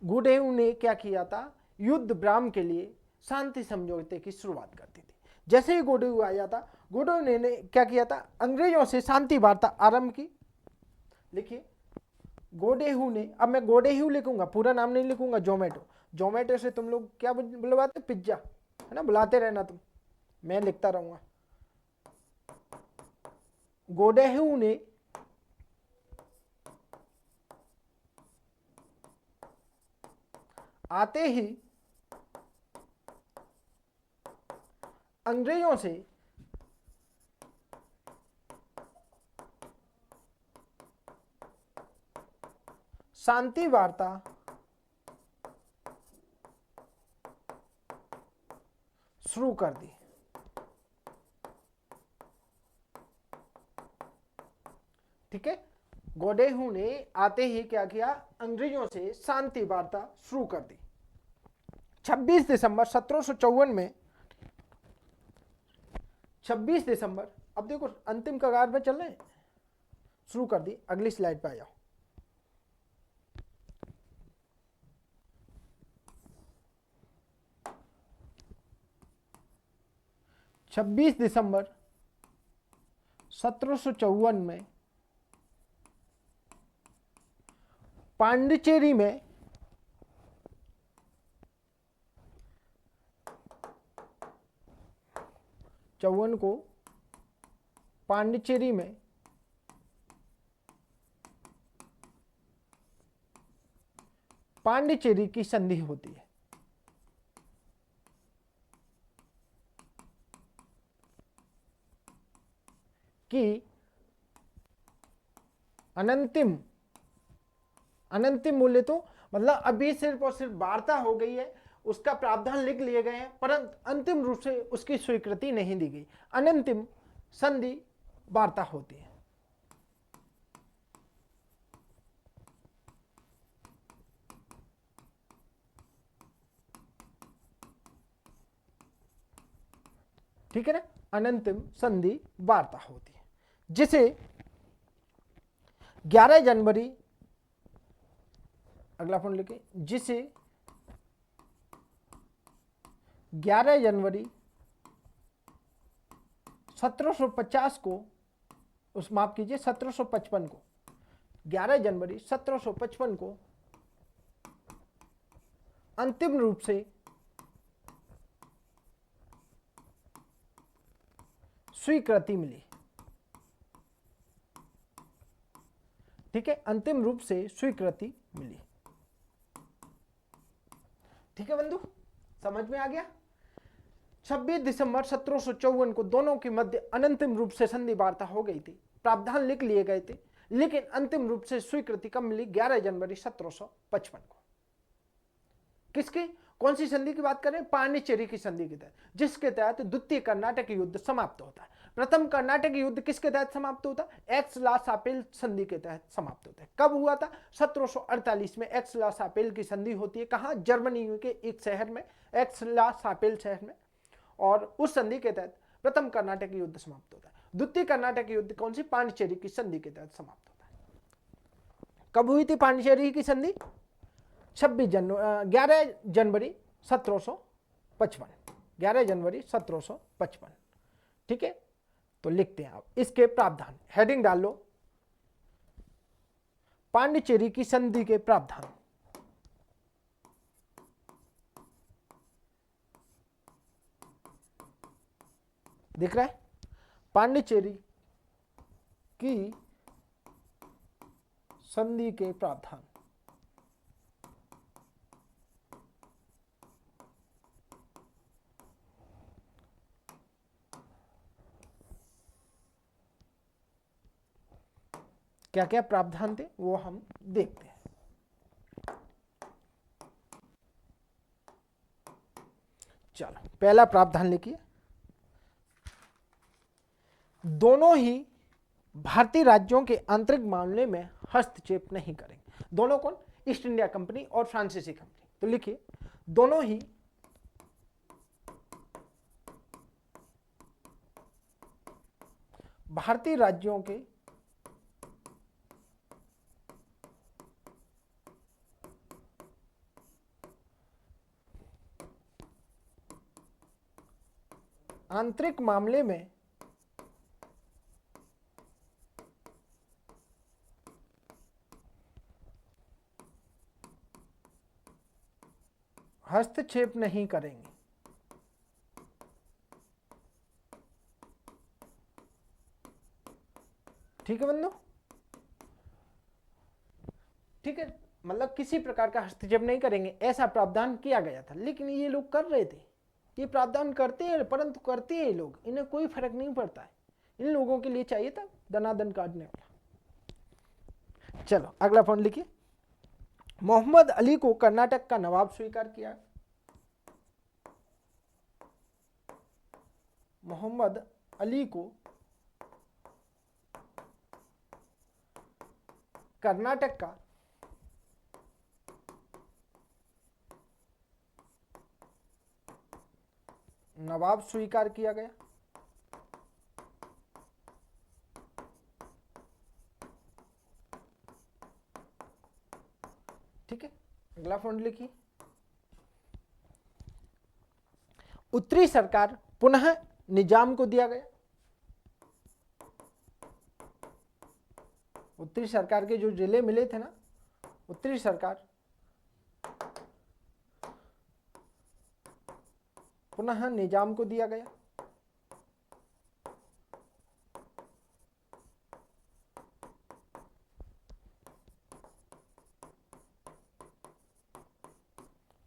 गोडेह्यू ने क्या किया था, युद्ध विराम के लिए शांति समझौते की शुरुआत करती थी। जैसे ही गोडेह्यू आया था, गोडेह्यू ने क्या किया था, अंग्रेजों से शांति वार्ता आरंभ की। लिखिए, गोडेह्यू ने, अब मैं गोडेह्यू लिखूंगा, पूरा नाम नहीं लिखूंगा। जोमेटो से तुम लोग क्या बुलवाते, पिज्जा, है ना, बुलाते रहना तुम, मैं लिखता रहूंगा। गोडेह्यू ने आते ही अंग्रेजों से शांति वार्ता शुरू कर दी। ठीक है, गोडेहू ने आते ही क्या किया, अंग्रेजों से शांति वार्ता शुरू कर दी। 26 दिसंबर 1754 में, 26 दिसंबर, अब देखो अंतिम कगार पे चल रहे हैं, शुरू कर दी। अगली स्लाइड पे आ जाओ। 26 दिसंबर 1754 में पांडिचेरी में चौवन को पांडिचेरी में पांडिचेरी की संधि होती है। कि अनंतिम मूल्य तो मतलब अभी सिर्फ और सिर्फ वार्ता हो गई है, उसका प्रावधान लिख लिए गए हैं, परंतु अंतिम रूप से उसकी स्वीकृति नहीं दी गई। अनंतिम संधि वार्ता होती है। ठीक है ना, अनंतिम संधि वार्ता होती है, जिसे 11 जनवरी, अगला पॉइंट लिखे, जिसे 11 जनवरी 1750 को, उस माफ कीजिए 1755 को, 11 जनवरी 1755 को अंतिम रूप से स्वीकृति मिली। ठीक है, अंतिम रूप से स्वीकृति मिली। ठीक है बंधु, समझ में आ गया। 26 दिसंबर 1754 को दोनों के मध्य अनंतिम रूप से संधि वार्ता हो गई थी, प्रावधान लिख लिए गए थे, लेकिन अंतिम रूप से स्वीकृति कब मिली, 11 जनवरी 1755 को। किसकी, कौन सी संधि की बात करें, पांडिचेरी की संधि के तहत, जिसके तहत द्वितीय कर्नाटक युद्ध समाप्त होता है। प्रथम कर्नाटक युद्ध किसके तहत समाप्त होता है, एक्स ला सापेल संधि के तहत समाप्त होता है। कब हुआ था, 1748 में एक्स ला सापेल की संधि होती है। कहां, जर्मनी के एक शहर में, एक्स ला सापेल शहर में, और उस संधि के तहत प्रथम कर्नाटक युद्ध समाप्त होता है। द्वितीय कर्नाटक युद्ध कौन सी, पांडिचेरी की संधि के तहत समाप्त होता है। कब हुई थी पांडिचेरी की संधि, 11 जनवरी 1755, 11 जनवरी 1755। ठीक है, तो लिखते हैं आप इसके प्रावधान, हेडिंग डाल लो, पांडिचेरी की संधि के प्रावधान। दिख रहा है, पांडिचेरी की संधि के प्रावधान। क्या क्या प्रावधान थे वो हम देखते हैं। चलो, पहला प्रावधान लिखिए, दोनों ही भारतीय राज्यों के आंतरिक मामले में हस्तक्षेप नहीं करेंगे। दोनों कौन, ईस्ट इंडिया कंपनी और फ्रांसीसी कंपनी। तो लिखिए, दोनों ही भारतीय राज्यों के आंतरिक मामले में हस्तक्षेप नहीं करेंगे। ठीक है बंधु, ठीक है, मतलब किसी प्रकार का हस्तक्षेप नहीं करेंगे, ऐसा प्रावधान किया गया था। लेकिन ये लोग कर रहे थे, ये प्रावधान करते हैं, परंतु करते हैं लोग, इन्हें कोई फर्क नहीं पड़ता है। इन लोगों के लिए चाहिए था दनादन काटने वाला। चलो अगला पॉइंट लिखिए, मोहम्मद अली को कर्नाटक का नवाब स्वीकार किया। मोहम्मद अली को कर्नाटक का नवाब स्वीकार किया गया। ठीक है, अगला पॉइंट लिखिए। उत्तरी सरकार पुनः निजाम को दिया गया। उत्तरी सरकार के जो जिले मिले थे ना, उत्तरी सरकार पुनः निजाम को दिया गया।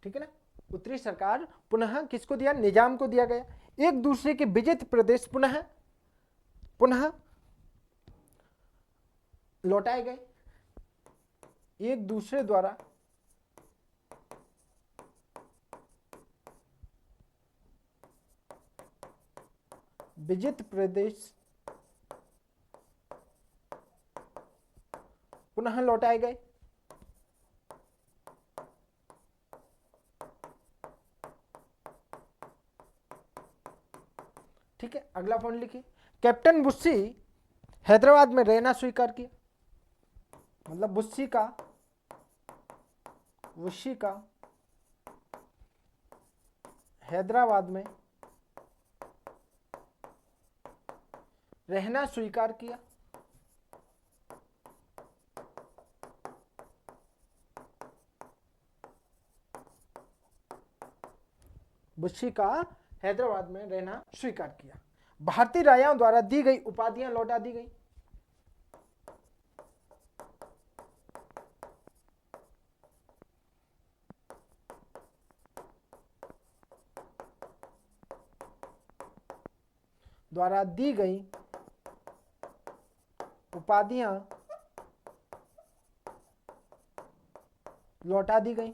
ठीक है ना, उत्तरी सरकार पुनः किसको दिया? निजाम को दिया गया। एक दूसरे के विजित प्रदेश पुनः पुनः लौटाए गए। एक दूसरे द्वारा विजित प्रदेश पुनः लौटाए गए। ठीक है, अगला पॉइंट लिखिए। कैप्टन बुस्सी हैदराबाद में रहना स्वीकार किया। मतलब बुस्सी का हैदराबाद में रहना स्वीकार किया। बुस्सी का हैदराबाद में रहना स्वीकार किया। भारतीय राजाओं द्वारा दी गई उपाधियां लौटा दी गई। द्वारा दी गई उपाधियां लौटा दी गई।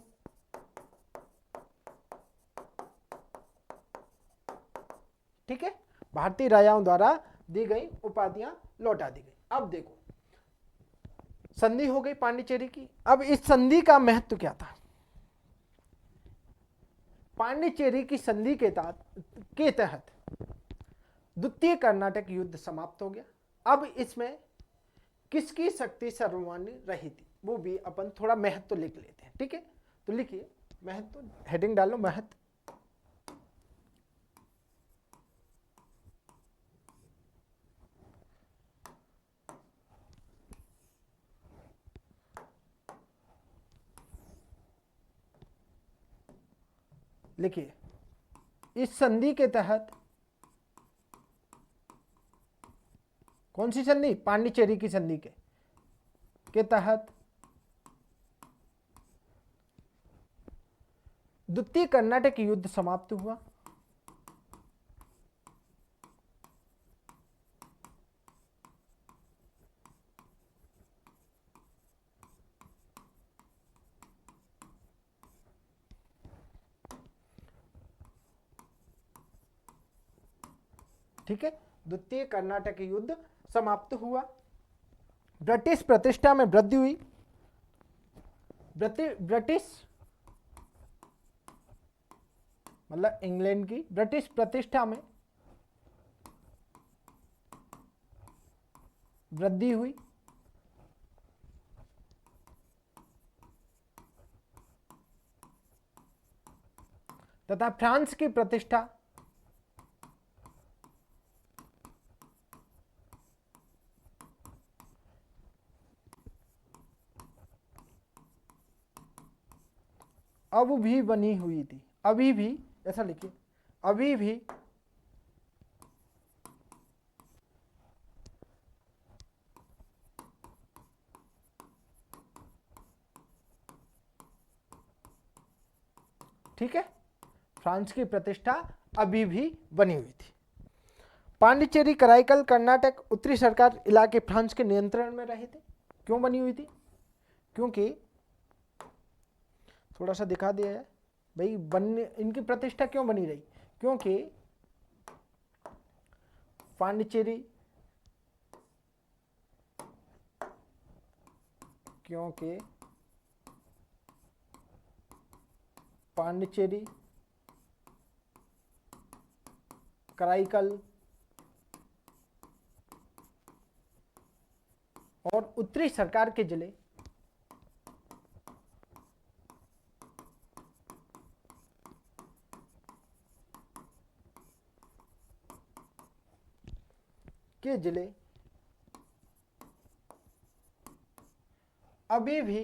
ठीक है, भारतीय राजाओं द्वारा दी गई उपाधियां लौटा दी गई। अब देखो, संधि हो गई पांडिचेरी की। अब इस संधि का महत्व क्या था? पांडिचेरी की संधि के तहत द्वितीय कर्नाटक युद्ध समाप्त हो गया। अब इसमें किसकी शक्ति सर्वमान्य रही थी, वो भी अपन थोड़ा महत्व लिख लेते हैं। ठीक है, तो लिखिए महत्व, हेडिंग डालो महत्व। लिखिए, इस संधि के तहत, कौन सी संधि? पांडिचेरी की संधि के तहत द्वितीय कर्नाटक युद्ध समाप्त हुआ। ठीक है, द्वितीय कर्नाटक युद्ध समाप्त हुआ। ब्रिटिश प्रतिष्ठा में वृद्धि हुई। ब्रिटिश मतलब इंग्लैंड की ब्रिटिश प्रतिष्ठा में वृद्धि हुई। तथा फ्रांस की प्रतिष्ठा अब भी बनी हुई थी। अभी भी, ऐसा लिखिए, अभी भी ठीक है, फ्रांस की प्रतिष्ठा अभी भी बनी हुई थी। पांडिचेरी, कराईकल, कर्नाटक, उत्तरी सरकार इलाके फ्रांस के नियंत्रण में रहे थे। क्यों बनी हुई थी? क्योंकि थोड़ा सा दिखा दिया है भाई, इनकी प्रतिष्ठा क्यों बनी रही? क्योंकि पांडिचेरी क्योंकि पांडिचेरी, कराईकल और उत्तरी सरकार के जिले अभी भी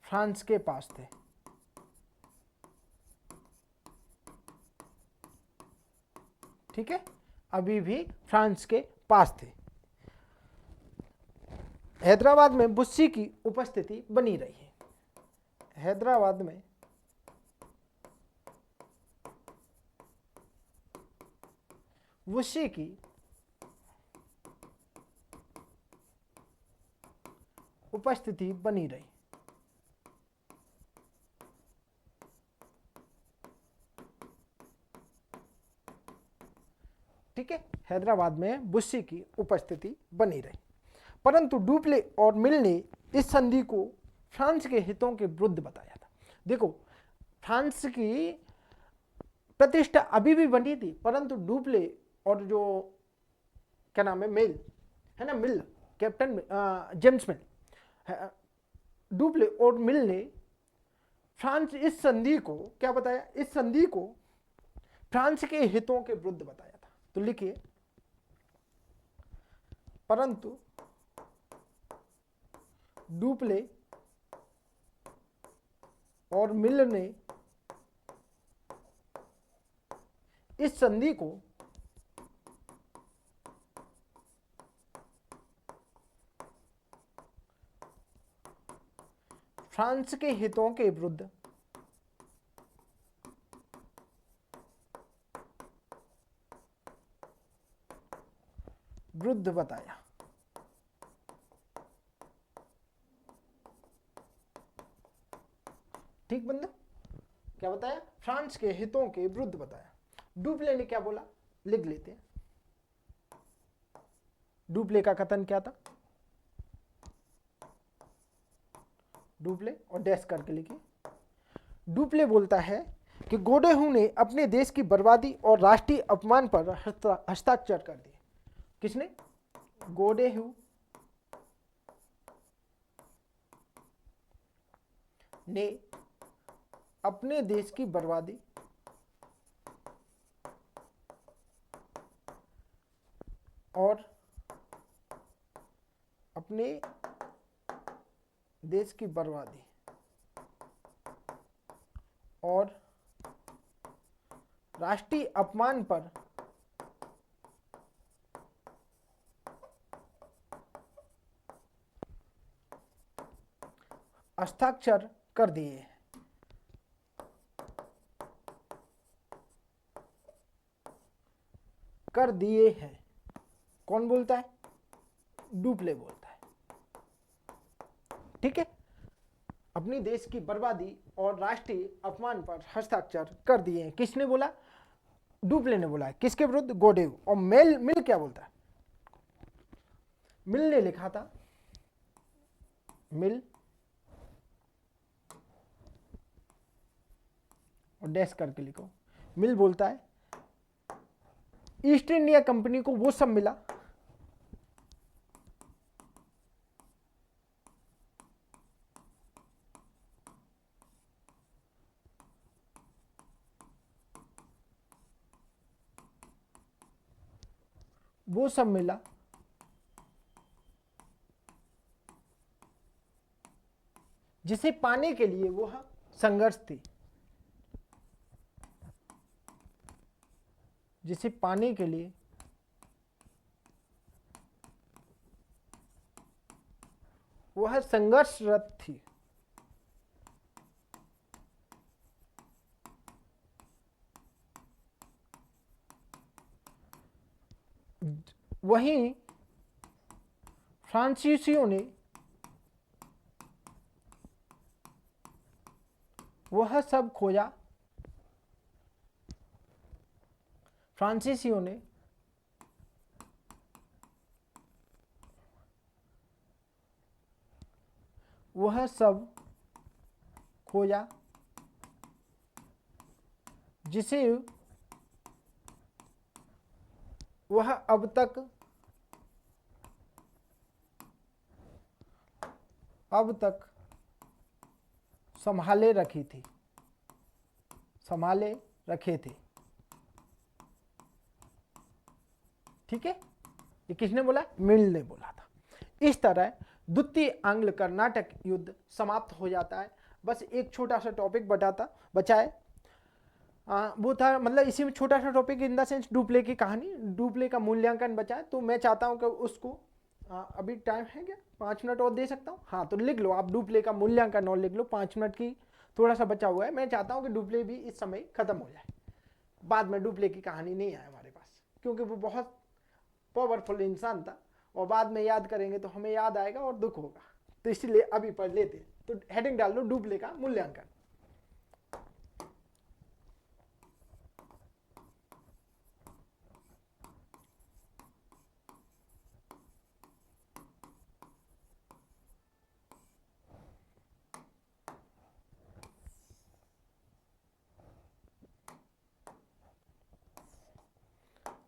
फ्रांस के पास थे। ठीक है, अभी भी फ्रांस के पास थे। हैदराबाद में बुस्सी की उपस्थिति बनी रही है। हैदराबाद में बुस्सी की उपस्थिति बनी रही। ठीक है, हैदराबाद में बुस्सी की उपस्थिति बनी रही, परंतु डुप्ले और मिल ने इस संधि को फ्रांस के हितों के विरुद्ध बताया था। देखो, फ्रांस की प्रतिष्ठा अभी भी बनी थी, परंतु डुप्ले और जो क्या नाम है, मिल है ना, मिल, कैप्टन जेम्स मिल, डुप्ले और मिल ने फ्रांस इस संधि को क्या बताया, इस संधि को फ्रांस के हितों के विरुद्ध बताया था। तो लिखिए, परंतु डुप्ले और मिल ने इस संधि को फ्रांस के हितों के विरुद्ध बताया। ठीक बंदा, क्या बताया, फ्रांस के हितों के विरुद्ध बताया। डुप्ले ने क्या बोला, लिख लेते हैं। डुप्ले का कथन क्या था, डुप्ले और डैश करके लिखिए। डुप्ले बोलता है कि गोडेहू ने अपने देश की बर्बादी और राष्ट्रीय अपमान पर हस्ताक्षर कर दिए। किसने, गोडेहू ने अपने देश की बर्बादी और अपने देश की बर्बादी और राष्ट्रीय अपमान पर हस्ताक्षर कर दिए हैं। कर दिए हैं, कौन बोलता है, डुप्ले बोलता है। ठीक है, अपनी देश की बर्बादी और राष्ट्रीय अपमान पर हस्ताक्षर कर दिए हैं। किसने बोला, डुप्ले ने बोला है। किसके विरुद्ध, गोडेहू। और मिल क्या बोलता है, मिल ने लिखा था, मिल और डैश करके लिखो, मिल बोलता है ईस्ट इंडिया कंपनी को वो सब मिला जिसे पाने के लिए वो संघर्ष थी, जिसे पाने के लिए वह संघर्षरत थी। वहीं फ्रांसीसियों ने वह सब खोया, फ्रांसीसियों ने वह सब खोया जिसे वह अब तक संभाले रखे थे। ठीक है, ये किसने बोला? मिल ने बोला था। इस तरह द्वितीय आंग्ल कर्नाटक युद्ध समाप्त हो जाता है। बस एक छोटा सा टॉपिक बचा है, वो था, मतलब इसी में छोटा सा topic in the sense Dupleix की कहानी, डुप्ले का मूल्यांकन बचा है। तो मैं चाहता हूं कि उसको अभी टाइम है क्या, 5 मिनट और दे सकता हूं? हाँ, तो लिख लो आप डुप्ले का मूल्यांकन और लिख लो, 5 मिनट की थोड़ा सा बचा हुआ है। मैं चाहता हूं कि डुप्ले भी इस समय खत्म हो जाए, बाद में डुप्ले की कहानी नहीं आए हमारे पास, क्योंकि वो बहुत पावरफुल इंसान था और बाद में याद करेंगे तो हमें याद आएगा और दुख होगा। तो इसलिए अभी पढ़ लेते। तो हेडिंग डाल लो डुप्ले का मूल्यांकन।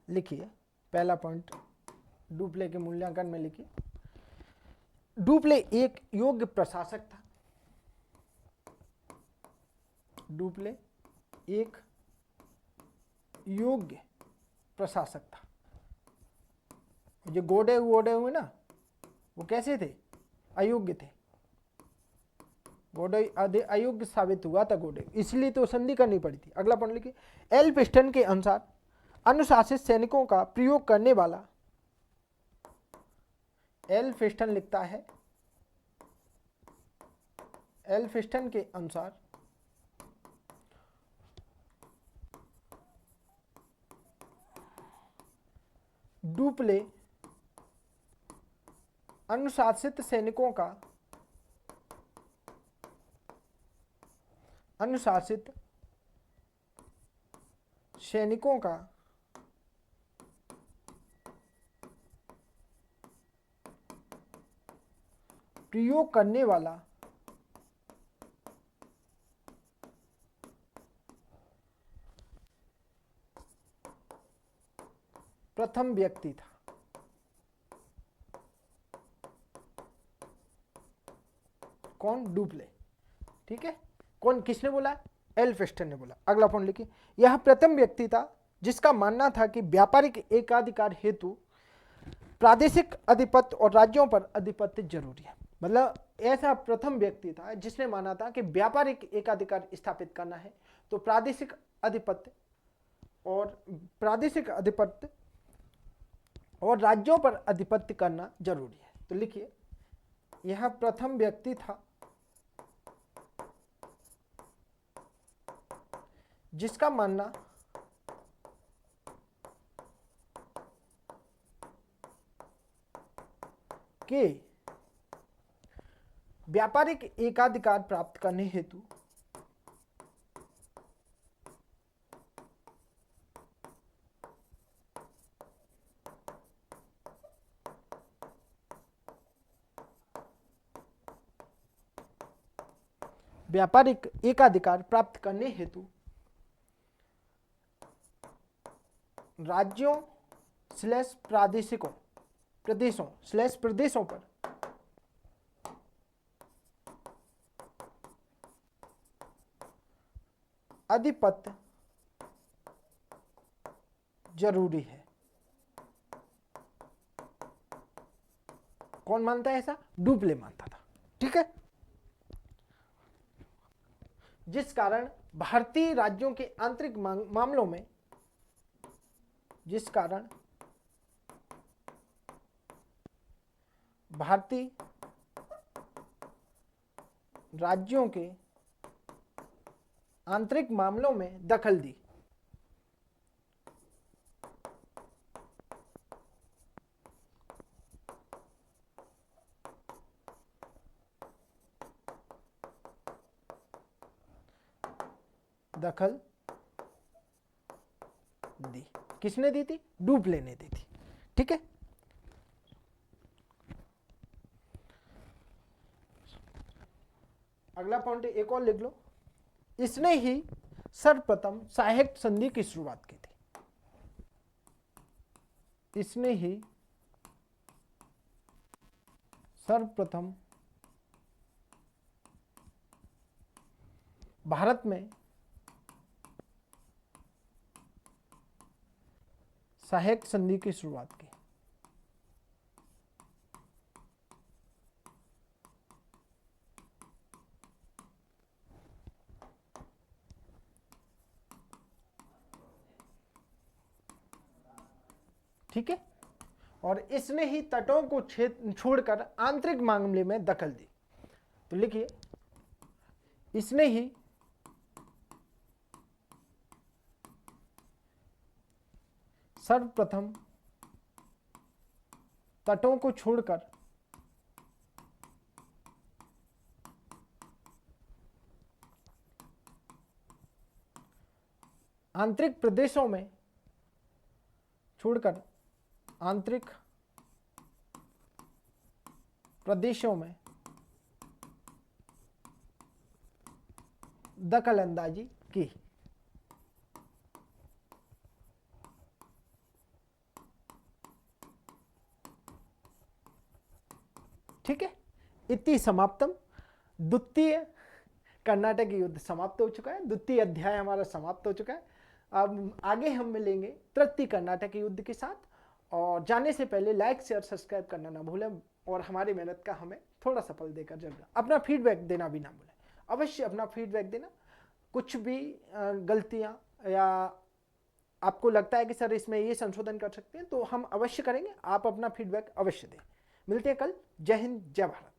लिखिए पहला पॉइंट डुप्ले के मूल्यांकन में लिखिए, डुप्ले एक योग्य प्रशासक था। डुप्ले एक योग्य प्रशासक था। जो गोडे हुए ना, वो कैसे थे? अयोग्य थे। गोडे अयोग्य साबित हुआ था गोडे, इसलिए तो संधि करनी पड़ी थी। अगला पॉइंट लिखिए, एल पिस्टन के अनुसार अनुशासित सैनिकों का प्रयोग करने वाला, एल फिस्टन लिखता है, एल फिस्टन के अनुसार डुप्ले अनुशासित सैनिकों का प्रयोग करने वाला प्रथम व्यक्ति था। कौन? डुप्ले। ठीक है, कौन, किसने बोला? एल फिस्टन ने बोला। अगला पॉइंट लिखिए, यह प्रथम व्यक्ति था जिसका मानना था कि व्यापारिक एकाधिकार हेतु प्रादेशिक अधिपत्य और राज्यों पर अधिपत्य जरूरी है। मतलब ऐसा प्रथम व्यक्ति था जिसने माना था कि व्यापारिक एकाधिकार स्थापित करना है तो प्रादेशिक अधिपत्य और राज्यों पर अधिपत्य करना जरूरी है। तो लिखिए, यह प्रथम व्यक्ति था जिसका मानना कि व्यापारिक एकाधिकार प्राप्त करने हेतु राज्यों प्रदेशों पर अधिपत्य जरूरी है। कौन मानता है ऐसा? डुप्ले मानता था। ठीक है, जिस कारण भारतीय राज्यों के आंतरिक मामलों में भारतीय राज्यों के आंतरिक मामलों में दखल दी। किसने दी थी? डुप्ले ने दी थी। ठीक है, अगला पॉइंट एक और लिख लो, इसने ही सर्वप्रथम सहायक संधि की शुरुआत की थी। इसने ही सर्वप्रथम भारत में सहायक संधि की शुरुआत की। ठीक है, और इसने ही तटों को छोड़कर आंतरिक मामले में दखल दी। तो लिखिए, इसने ही सर्वप्रथम तटों को छोड़कर आंतरिक प्रदेशों में छोड़कर आंतरिक प्रदेशों में दखल अंदाजी की। ठीक है, इति समाप्तम। द्वितीय कर्नाटक युद्ध समाप्त हो चुका है, द्वितीय अध्याय हमारा समाप्त हो चुका है। अब आगे हम मिलेंगे तृतीय कर्नाटक युद्ध के साथ। और जाने से पहले लाइक शेयर सब्सक्राइब करना ना भूलें, और हमारी मेहनत का हमें थोड़ा सा फल देकर जरूर अपना फीडबैक देना भी ना भूलें। अवश्य अपना फीडबैक देना, कुछ भी गलतियां या आपको लगता है कि सर इसमें ये संशोधन कर सकते हैं तो हम अवश्य करेंगे। आप अपना फीडबैक अवश्य दें। मिलते हैं कल। जय हिंद, जय भारत।